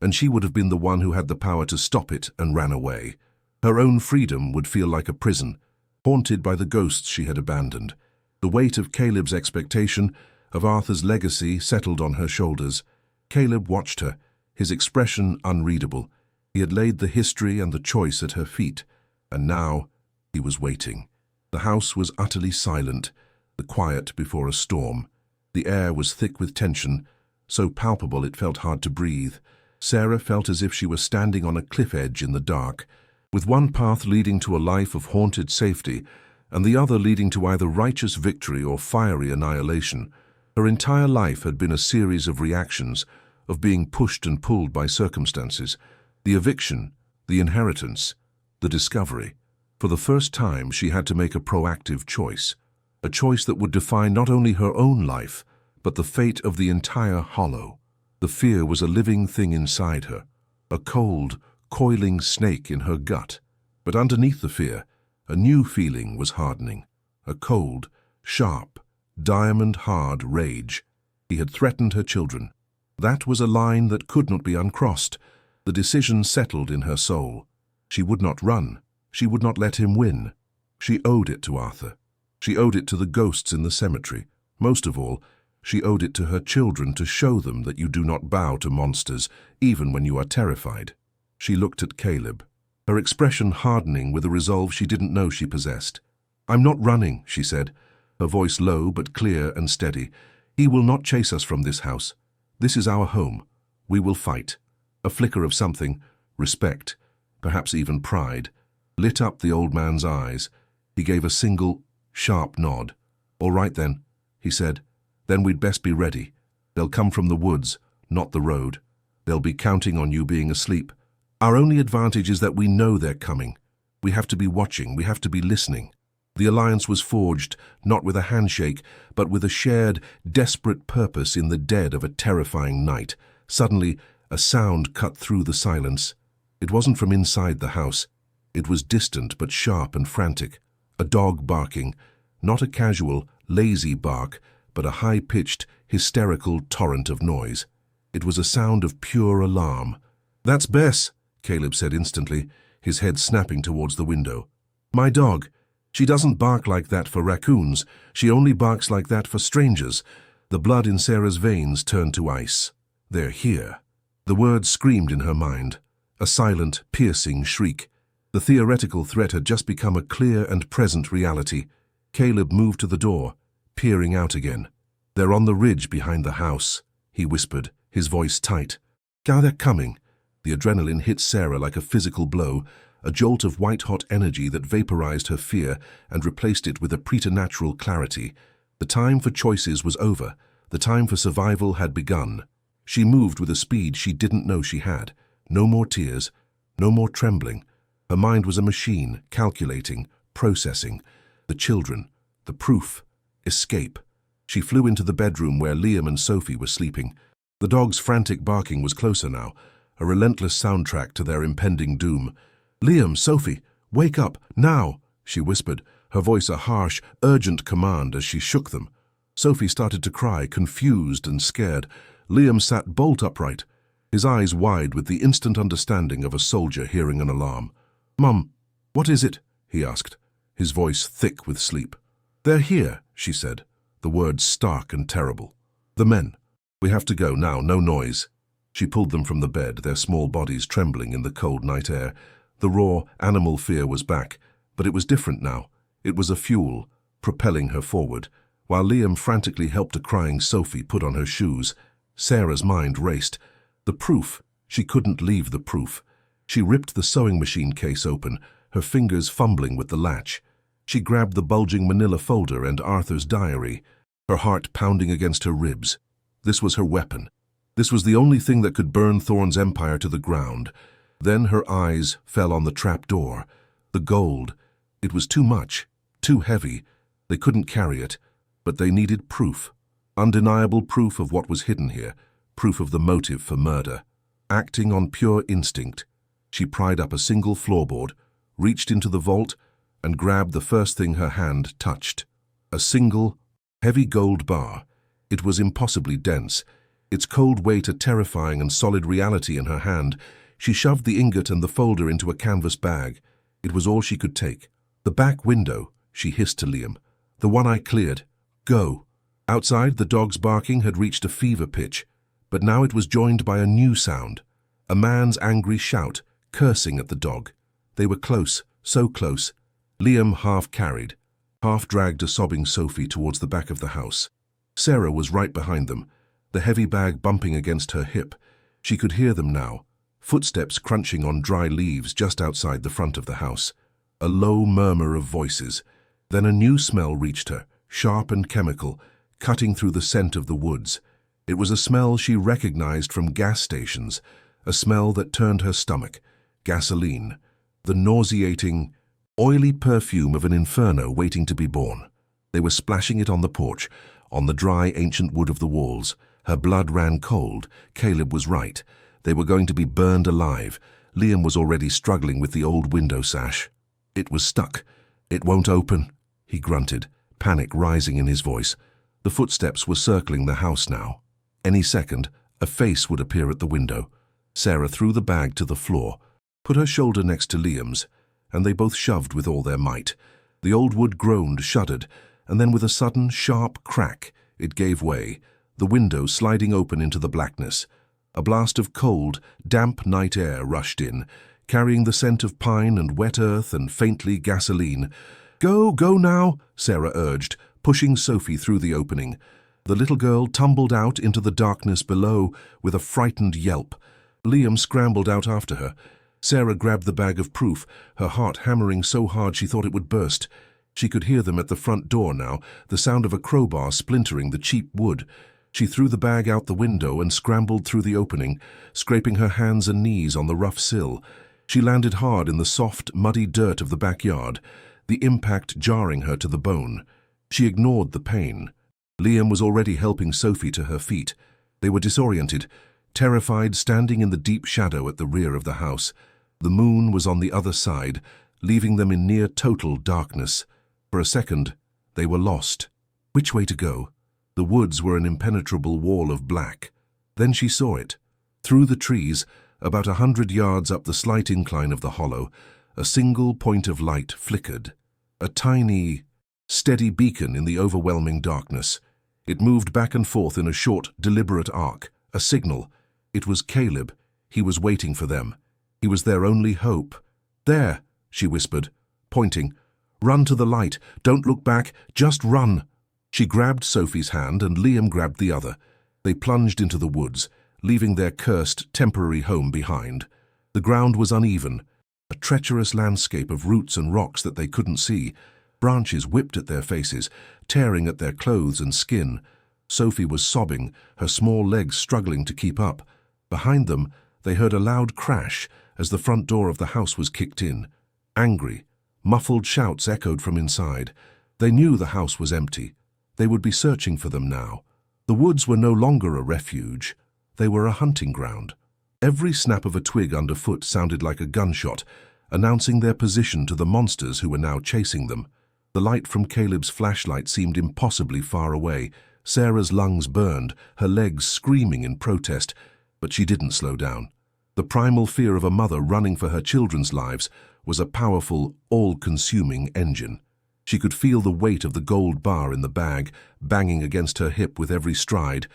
and she would have been the one who had the power to stop it and ran away. Her own freedom would feel like a prison, haunted by the ghosts she had abandoned. The weight of Caleb's expectation, of Arthur's legacy, settled on her shoulders. Caleb watched her, his expression unreadable. He had laid the history and the choice at her feet, and now he was waiting. The house was utterly silent, the quiet before a storm. The air was thick with tension, so palpable it felt hard to breathe. Sarah felt as if she were standing on a cliff edge in the dark, with one path leading to a life of haunted safety, and the other leading to either righteous victory or fiery annihilation. Her entire life had been a series of reactions, of being pushed and pulled by circumstances. The eviction, the inheritance, the discovery. For the first time, she had to make a proactive choice, a choice that would define not only her own life, but the fate of the entire hollow. The fear was a living thing inside her, a cold, coiling snake in her gut. But underneath the fear, a new feeling was hardening, a cold, sharp, diamond-hard rage. He had threatened her children. That was a line that could not be uncrossed. The decision settled in her soul. She would not run. She would not let him win. She owed it to Arthur. She owed it to the ghosts in the cemetery. Most of all, she owed it to her children to show them that you do not bow to monsters, even when you are terrified. She looked at Caleb, her expression hardening with a resolve she didn't know she possessed. I'm not running, she said, her voice low but clear and steady. He will not chase us from this house. This is our home. We will fight. A flicker of something, respect, perhaps even pride, lit up the old man's eyes. He gave a single, sharp nod. All right then, he said. Then we'd best be ready. They'll come from the woods, not the road. They'll be counting on you being asleep. Our only advantage is that we know they're coming. We have to be watching, we have to be listening. The alliance was forged, not with a handshake, but with a shared, desperate purpose in the dead of a terrifying night. Suddenly, a sound cut through the silence. It wasn't from inside the house. It was distant but sharp and frantic. A dog barking, not a casual, lazy bark, but a high-pitched, hysterical torrent of noise. It was a sound of pure alarm. That's Bess, Caleb said instantly, his head snapping towards the window. My dog. She doesn't bark like that for raccoons. She only barks like that for strangers. The blood in Sarah's veins turned to ice. They're here. The words screamed in her mind, a silent, piercing shriek. The theoretical threat had just become a clear and present reality. Caleb moved to the door, peering out again. They're on the ridge behind the house, he whispered, his voice tight. Now they're coming. The adrenaline hit Sarah like a physical blow, a jolt of white-hot energy that vaporized her fear and replaced it with a preternatural clarity. The time for choices was over. The time for survival had begun. She moved with a speed she didn't know she had. No more tears, no more trembling. Her mind was a machine, calculating, processing. The children, the proof, escape. She flew into the bedroom where Liam and Sophie were sleeping. The dog's frantic barking was closer now, a relentless soundtrack to their impending doom. "Liam, Sophie, wake up, now!" she whispered, her voice a harsh, urgent command as she shook them. Sophie started to cry, confused and scared. Liam sat bolt upright, his eyes wide with the instant understanding of a soldier hearing an alarm. "Mum, what is it?" he asked, his voice thick with sleep. "They're here," she said, the words stark and terrible. "The men. We have to go now, no noise." She pulled them from the bed, their small bodies trembling in the cold night air. The raw, animal fear was back, but it was different now. It was a fuel, propelling her forward. While Liam frantically helped a crying Sophie put on her shoes, Sarah's mind raced. The proof. She couldn't leave the proof. She ripped the sewing machine case open, her fingers fumbling with the latch. She grabbed the bulging manila folder and Arthur's diary, her heart pounding against her ribs. This was her weapon. This was the only thing that could burn Thorne's empire to the ground. Then her eyes fell on the trap door. The gold. It was too much, too heavy. They couldn't carry it, but they needed proof. Undeniable proof of what was hidden here, proof of the motive for murder. Acting on pure instinct, she pried up a single floorboard, reached into the vault, and grabbed the first thing her hand touched. A single, heavy gold bar. It was impossibly dense, its cold weight a terrifying and solid reality in her hand. She shoved the ingot and the folder into a canvas bag. It was all she could take. "The back window," she hissed to Liam. "The one I cleared. Go." Outside, the dog's barking had reached a fever pitch, but now it was joined by a new sound. A man's angry shout, cursing at the dog. They were close, so close. Liam half carried, half dragged a sobbing Sophie towards the back of the house. Sarah was right behind them, the heavy bag bumping against her hip. She could hear them now, footsteps crunching on dry leaves just outside the front of the house. A low murmur of voices. Then a new smell reached her, sharp and chemical, cutting through the scent of the woods. It was a smell she recognized from gas stations, a smell that turned her stomach. Gasoline. The nauseating, oily perfume of an inferno waiting to be born. They were splashing it on the porch, on the dry ancient wood of the walls. Her blood ran cold. Caleb was right. They were going to be burned alive. Liam was already struggling with the old window sash. It was stuck. "It won't open," he grunted, panic rising in his voice. The footsteps were circling the house now. Any second, a face would appear at the window. Sarah threw the bag to the floor, put her shoulder next to Liam's, and they both shoved with all their might. The old wood groaned, shuddered, and then with a sudden, sharp crack, it gave way, the window sliding open into the blackness. A blast of cold, damp night air rushed in, carrying the scent of pine and wet earth and faintly gasoline. "Go, go now," Sarah urged, pushing Sophie through the opening. The little girl tumbled out into the darkness below with a frightened yelp. Liam scrambled out after her. Sarah grabbed the bag of proof, her heart hammering so hard she thought it would burst. She could hear them at the front door now, the sound of a crowbar splintering the cheap wood. She threw the bag out the window and scrambled through the opening, scraping her hands and knees on the rough sill. She landed hard in the soft, muddy dirt of the backyard, the impact jarring her to the bone. She ignored the pain. Liam was already helping Sophie to her feet. They were disoriented, terrified, standing in the deep shadow at the rear of the house. The moon was on the other side, leaving them in near total darkness. For a second, they were lost. Which way to go? The woods were an impenetrable wall of black. Then she saw it. Through the trees, about 100 yards up the slight incline of the hollow, a single point of light flickered. A tiny, steady beacon in the overwhelming darkness. It moved back and forth in a short, deliberate arc, a signal. It was Caleb. He was waiting for them. He was their only hope. "There," she whispered, pointing. "Run to the light. Don't look back. Just run." She grabbed Sophie's hand and Liam grabbed the other. They plunged into the woods, leaving their cursed, temporary home behind. The ground was uneven, a treacherous landscape of roots and rocks that they couldn't see. Branches whipped at their faces, tearing at their clothes and skin. Sophie was sobbing, her small legs struggling to keep up. Behind them, they heard a loud crash as the front door of the house was kicked in. Angry, muffled shouts echoed from inside. They knew the house was empty. They would be searching for them now. The woods were no longer a refuge. They were a hunting ground. Every snap of a twig underfoot sounded like a gunshot, announcing their position to the monsters who were now chasing them. The light from Caleb's flashlight seemed impossibly far away. Sarah's lungs burned, her legs screaming in protest, but she didn't slow down. The primal fear of a mother running for her children's lives was a powerful, all-consuming engine. She could feel the weight of the gold bar in the bag, banging against her hip with every stride,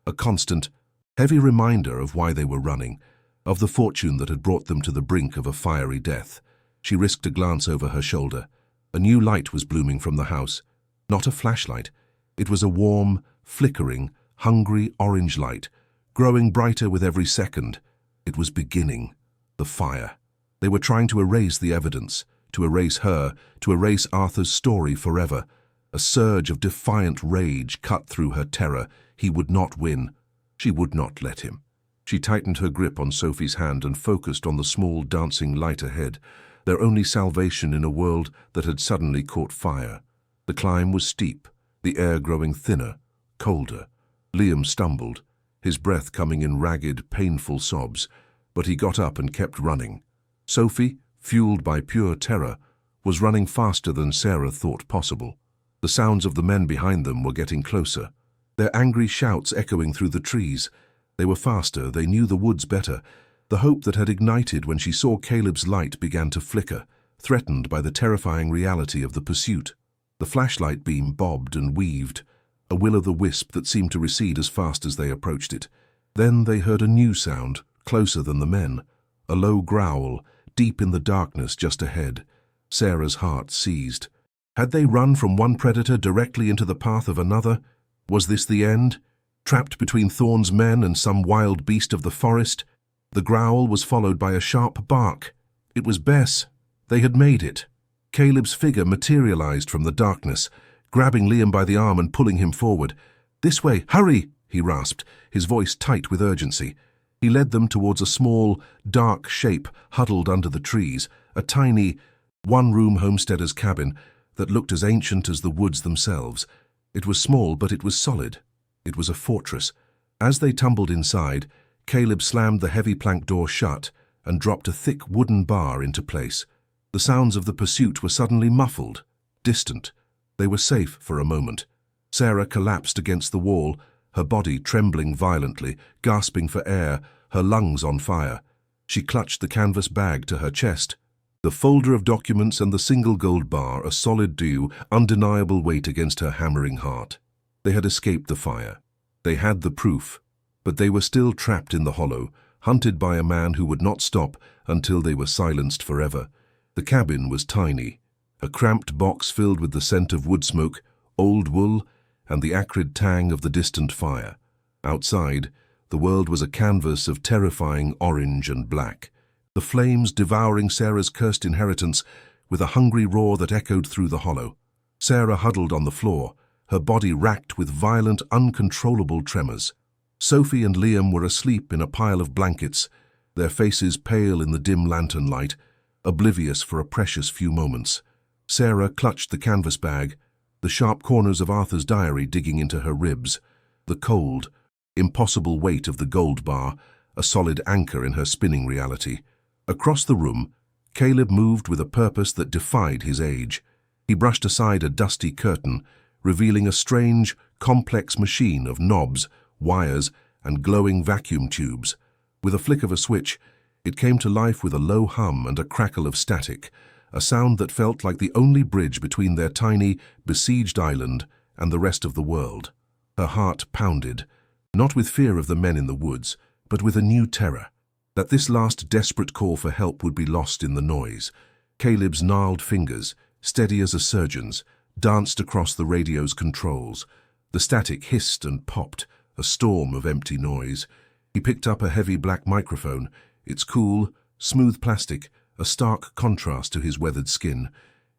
a constant, heavy reminder of why they were running, of the fortune that had brought them to the brink of a fiery death. She risked a glance over her shoulder. A new light was blooming from the house. Not a flashlight. It was a warm, flickering, hungry orange light, growing brighter with every second. It was beginning. The fire. They were trying to erase the evidence, to erase her, to erase Arthur's story forever. A surge of defiant rage cut through her terror. He would not win. She would not let him. She tightened her grip on Sophie's hand and focused on the small dancing light ahead, their only salvation in a world that had suddenly caught fire. The climb was steep, the air growing thinner, colder. Liam stumbled, his breath coming in ragged, painful sobs, but he got up and kept running. Sophie, fueled by pure terror, was running faster than Sarah thought possible. The sounds of the men behind them were getting closer, their angry shouts echoing through the trees. They were faster, they knew the woods better. The hope that had ignited when she saw Caleb's light began to flicker, threatened by the terrifying reality of the pursuit. The flashlight beam bobbed and weaved, a will-o'-the-wisp that seemed to recede as fast as they approached it. Then they heard a new sound, closer than the men, a low growl, deep in the darkness just ahead. Sarah's heart seized. Had they run from one predator directly into the path of another? Was this the end? Trapped between Thorne's men and some wild beast of the forest? The growl was followed by a sharp bark. It was Bess. They had made it. Caleb's figure materialized from the darkness, grabbing Liam by the arm and pulling him forward. "This way, hurry!" he rasped, his voice tight with urgency. He led them towards a small, dark shape huddled under the trees, a tiny, one-room homesteader's cabin that looked as ancient as the woods themselves. It was small, but it was solid. It was a fortress. As they tumbled inside, Caleb slammed the heavy plank door shut and dropped a thick wooden bar into place. The sounds of the pursuit were suddenly muffled, distant. They were safe for a moment. Sarah collapsed against the wall, her body trembling violently, gasping for air, her lungs on fire. She clutched the canvas bag to her chest. The folder of documents and the single gold bar, a solid due, undeniable weight against her hammering heart. They had escaped the fire. They had the proof. But they were still trapped in the hollow, hunted by a man who would not stop until they were silenced forever. The cabin was tiny, a cramped box filled with the scent of wood smoke, old wool, and the acrid tang of the distant fire. Outside, the world was a canvas of terrifying orange and black, the flames devouring Sarah's cursed inheritance with a hungry roar that echoed through the hollow. Sarah huddled on the floor, her body racked with violent, uncontrollable tremors. Sophie and Liam were asleep in a pile of blankets, their faces pale in the dim lantern light, oblivious for a precious few moments. Sarah clutched the canvas bag, the sharp corners of Arthur's diary digging into her ribs, the cold, impossible weight of the gold bar, a solid anchor in her spinning reality. Across the room, Caleb moved with a purpose that defied his age. He brushed aside a dusty curtain, revealing a strange, complex machine of knobs, wires, and glowing vacuum tubes. With a flick of a switch, it came to life with a low hum and a crackle of static, a sound that felt like the only bridge between their tiny, besieged island and the rest of the world. Her heart pounded, not with fear of the men in the woods, but with a new terror, that this last desperate call for help would be lost in the noise. Caleb's gnarled fingers, steady as a surgeon's, danced across the radio's controls. The static hissed and popped, a storm of empty noise. He picked up a heavy black microphone, its cool, smooth plastic, a stark contrast to his weathered skin.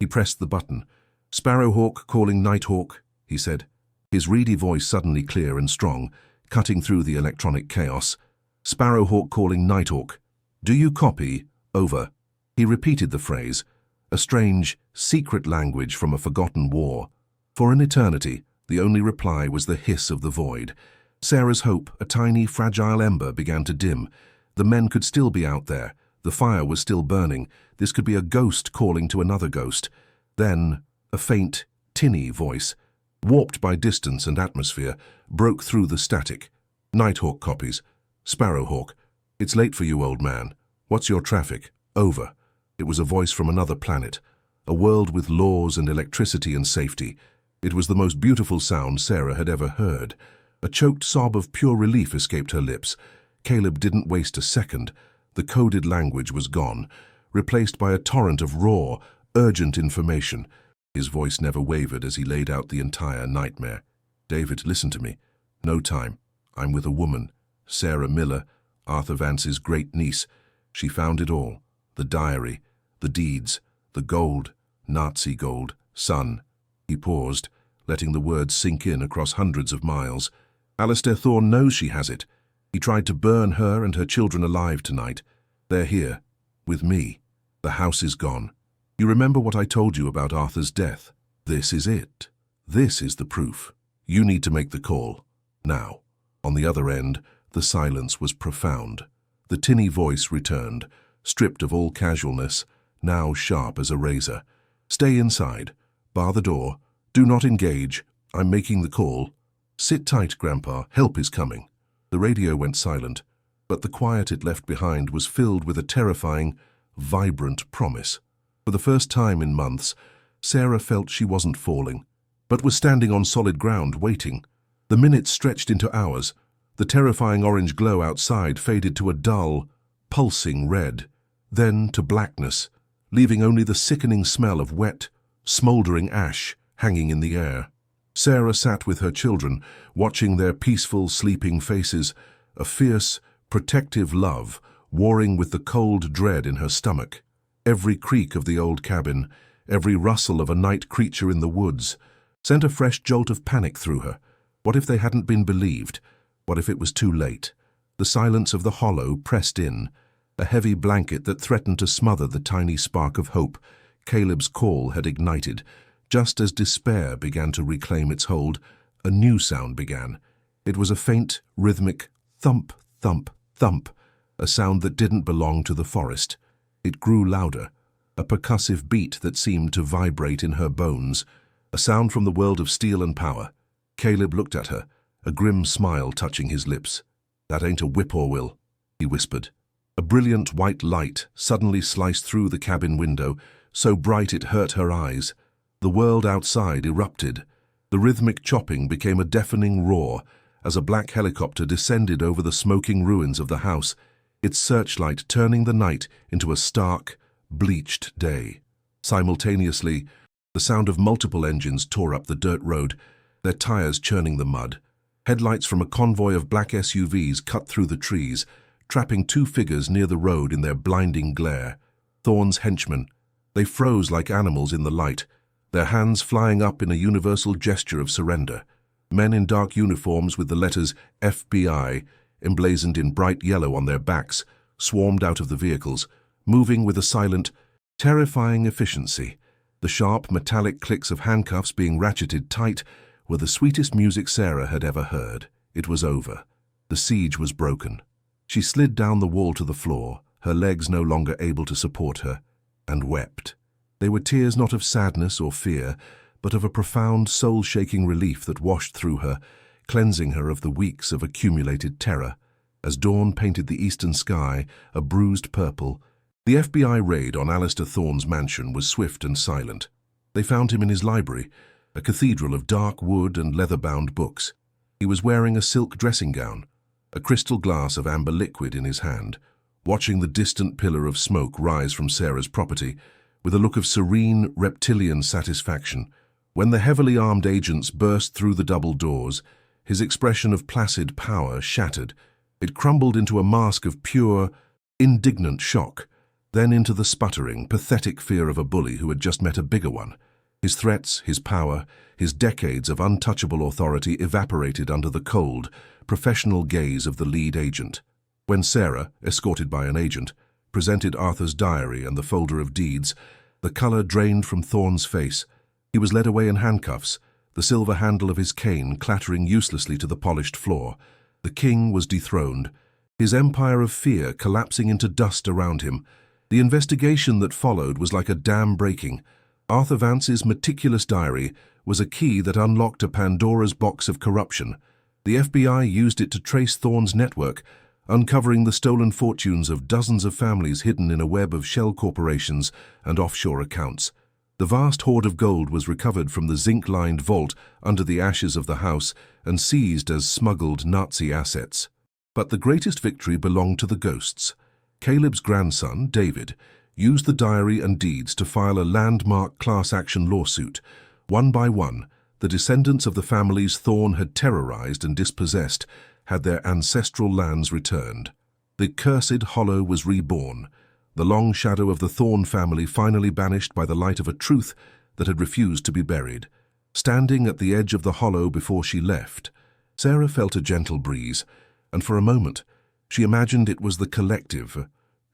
He pressed the button. "Sparrowhawk calling Nighthawk," he said, his reedy voice suddenly clear and strong, cutting through the electronic chaos. "Sparrowhawk calling Nighthawk. Do you copy? Over." He repeated the phrase, a strange, secret language from a forgotten war. For an eternity, the only reply was the hiss of the void. Sarah's hope, a tiny, fragile ember, began to dim. The men could still be out there. The fire was still burning. This could be a ghost calling to another ghost. Then, a faint, tinny voice, warped by distance and atmosphere, broke through the static. "Nighthawk copies. Sparrowhawk. It's late for you, old man. What's your traffic? Over." It was a voice from another planet, a world with laws and electricity and safety. It was the most beautiful sound Sarah had ever heard. A choked sob of pure relief escaped her lips. Caleb didn't waste a second. The coded language was gone, replaced by a torrent of raw, urgent information. His voice never wavered as he laid out the entire nightmare. "David, listen to me. No time. I'm with a woman, Sarah Miller, Arthur Vance's great niece. She found it all. The diary, the deeds, the gold, Nazi gold, son." He paused, letting the words sink in across hundreds of miles. "Alistair Thorne knows she has it. He tried to burn her and her children alive tonight. They're here, with me. The house is gone. You remember what I told you about Arthur's death? This is it. This is the proof. You need to make the call. Now." On the other end, the silence was profound. The tinny voice returned, stripped of all casualness, now sharp as a razor. "Stay inside. Bar the door. Do not engage. I'm making the call. Sit tight, Grandpa. Help is coming." The radio went silent, but the quiet it left behind was filled with a terrifying, vibrant promise. For the first time in months, Sarah felt she wasn't falling, but was standing on solid ground, waiting. The minutes stretched into hours. The terrifying orange glow outside faded to a dull, pulsing red, then to blackness, leaving only the sickening smell of wet, smouldering ash hanging in the air. Sarah sat with her children, watching their peaceful, sleeping faces, a fierce, protective love warring with the cold dread in her stomach. Every creak of the old cabin, every rustle of a night creature in the woods, sent a fresh jolt of panic through her. What if they hadn't been believed? What if it was too late? The silence of the hollow pressed in, a heavy blanket that threatened to smother the tiny spark of hope Caleb's call had ignited. Just as despair began to reclaim its hold, a new sound began. It was a faint, rhythmic thump, thump, thump, a sound that didn't belong to the forest. It grew louder, a percussive beat that seemed to vibrate in her bones, a sound from the world of steel and power. Caleb looked at her, a grim smile touching his lips. "That ain't a whippoorwill," he whispered. A brilliant white light suddenly sliced through the cabin window, so bright it hurt her eyes. The world outside erupted. The rhythmic chopping became a deafening roar as a black helicopter descended over the smoking ruins of the house, its searchlight turning the night into a stark, bleached day. Simultaneously, the sound of multiple engines tore up the dirt road, their tires churning the mud. Headlights from a convoy of black SUVs cut through the trees, trapping two figures near the road in their blinding glare. Thorne's henchmen. They froze like animals in the light, their hands flying up in a universal gesture of surrender. Men in dark uniforms with the letters FBI emblazoned in bright yellow on their backs swarmed out of the vehicles, moving with a silent, terrifying efficiency. The sharp, metallic clicks of handcuffs being ratcheted tight were the sweetest music Sarah had ever heard. It was over. The siege was broken. She slid down the wall to the floor, her legs no longer able to support her, and wept. They were tears not of sadness or fear, but of a profound, soul-shaking relief that washed through her, cleansing her of the weeks of accumulated terror. As dawn painted the eastern sky a bruised purple, the FBI raid on Alistair Thorne's mansion was swift and silent. They found him in his library, a cathedral of dark wood and leather-bound books. He was wearing a silk dressing gown, a crystal glass of amber liquid in his hand, watching the distant pillar of smoke rise from Sarah's property, with a look of serene, reptilian satisfaction. When the heavily armed agents burst through the double doors, his expression of placid power shattered. It crumbled into a mask of pure, indignant shock, then into the sputtering, pathetic fear of a bully who had just met a bigger one. His threats, his power, his decades of untouchable authority evaporated under the cold, professional gaze of the lead agent. When Sarah, escorted by an agent, presented Arthur's diary and the folder of deeds, the color drained from Thorne's face. He was led away in handcuffs, the silver handle of his cane clattering uselessly to the polished floor. The king was dethroned, his empire of fear collapsing into dust around him. The investigation that followed was like a dam breaking. Arthur Vance's meticulous diary was a key that unlocked a Pandora's box of corruption. The FBI used it to trace Thorne's network, uncovering the stolen fortunes of dozens of families hidden in a web of shell corporations and offshore accounts. The vast hoard of gold was recovered from the zinc-lined vault under the ashes of the house and seized as smuggled Nazi assets. But the greatest victory belonged to the ghosts. Caleb's grandson, David, used the diary and deeds to file a landmark class-action lawsuit. One by one, the descendants of the families Thorne had terrorized and dispossessed had their ancestral lands returned. The cursed hollow was reborn, the long shadow of the Thorne family finally banished by the light of a truth that had refused to be buried. Standing at the edge of the hollow before she left, Sarah felt a gentle breeze, and for a moment she imagined it was the collective,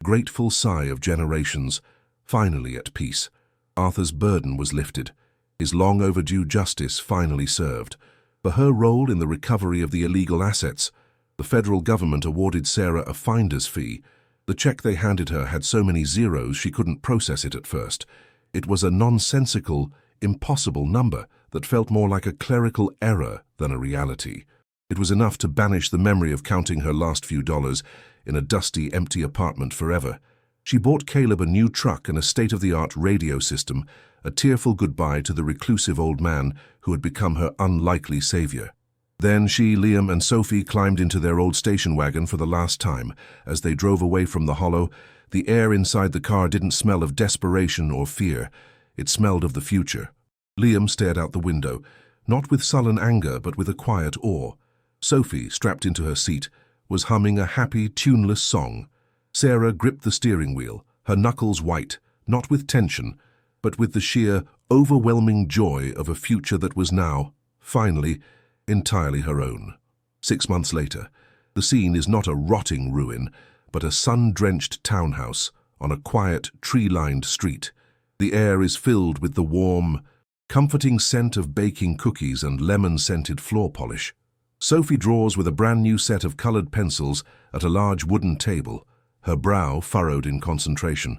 grateful sigh of generations, finally at peace. Arthur's burden was lifted, his long overdue justice finally served. For her role in the recovery of the illegal assets, the federal government awarded Sarah a finder's fee. The check they handed her had so many zeros she couldn't process it at first. It was a nonsensical, impossible number that felt more like a clerical error than a reality. It was enough to banish the memory of counting her last few dollars in a dusty, empty apartment forever. She bought Caleb a new truck and a state-of-the-art radio system, a tearful goodbye to the reclusive old man who had become her unlikely savior. Then she, Liam, and Sophie climbed into their old station wagon for the last time. As they drove away from the hollow, the air inside the car didn't smell of desperation or fear. It smelled of the future. Liam stared out the window, not with sullen anger but with a quiet awe. Sophie, strapped into her seat, was humming a happy, tuneless song. Sarah gripped the steering wheel, her knuckles white, not with tension, but with the sheer, overwhelming joy of a future that was now, finally, entirely her own. 6 months later, the scene is not a rotting ruin, but a sun-drenched townhouse on a quiet, tree-lined street. The air is filled with the warm, comforting scent of baking cookies and lemon-scented floor polish. Sophie draws with a brand-new set of colored pencils at a large wooden table, her brow furrowed in concentration.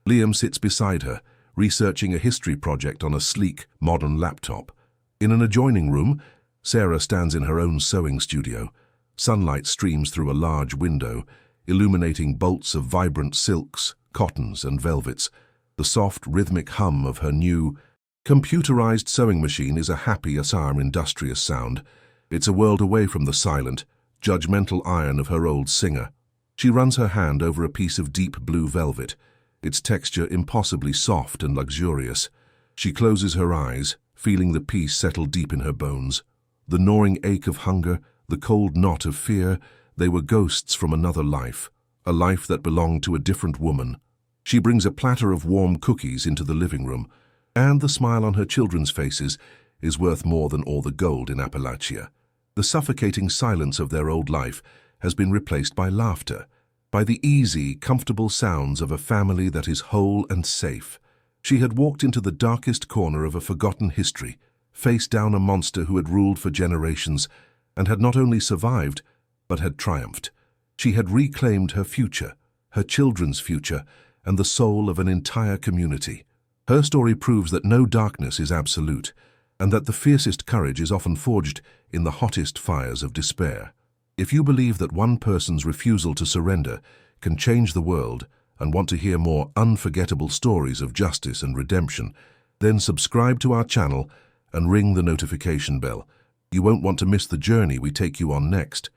Liam sits beside her, researching a history project on a sleek, modern laptop. In an adjoining room, Sarah stands in her own sewing studio. Sunlight streams through a large window, illuminating bolts of vibrant silks, cottons, and velvets. The soft, rhythmic hum of her new, computerized sewing machine is a happy, industrious sound. It's a world away from the silent, judgmental iron of her old singer. She runs her hand over a piece of deep blue velvet, its texture impossibly soft and luxurious. She closes her eyes, feeling the peace settle deep in her bones. The gnawing ache of hunger, the cold knot of fear, they were ghosts from another life, a life that belonged to a different woman. She brings a platter of warm cookies into the living room, and the smile on her children's faces is worth more than all the gold in Appalachia. The suffocating silence of their old life has been replaced by laughter, by the easy, comfortable sounds of a family that is whole and safe. She had walked into the darkest corner of a forgotten history, faced down a monster who had ruled for generations, and had not only survived, but had triumphed. She had reclaimed her future, her children's future, and the soul of an entire community. Her story proves that no darkness is absolute, and that the fiercest courage is often forged in the hottest fires of despair. If you believe that one person's refusal to surrender can change the world and want to hear more unforgettable stories of justice and redemption, then subscribe to our channel and ring the notification bell. You won't want to miss the journey we take you on next.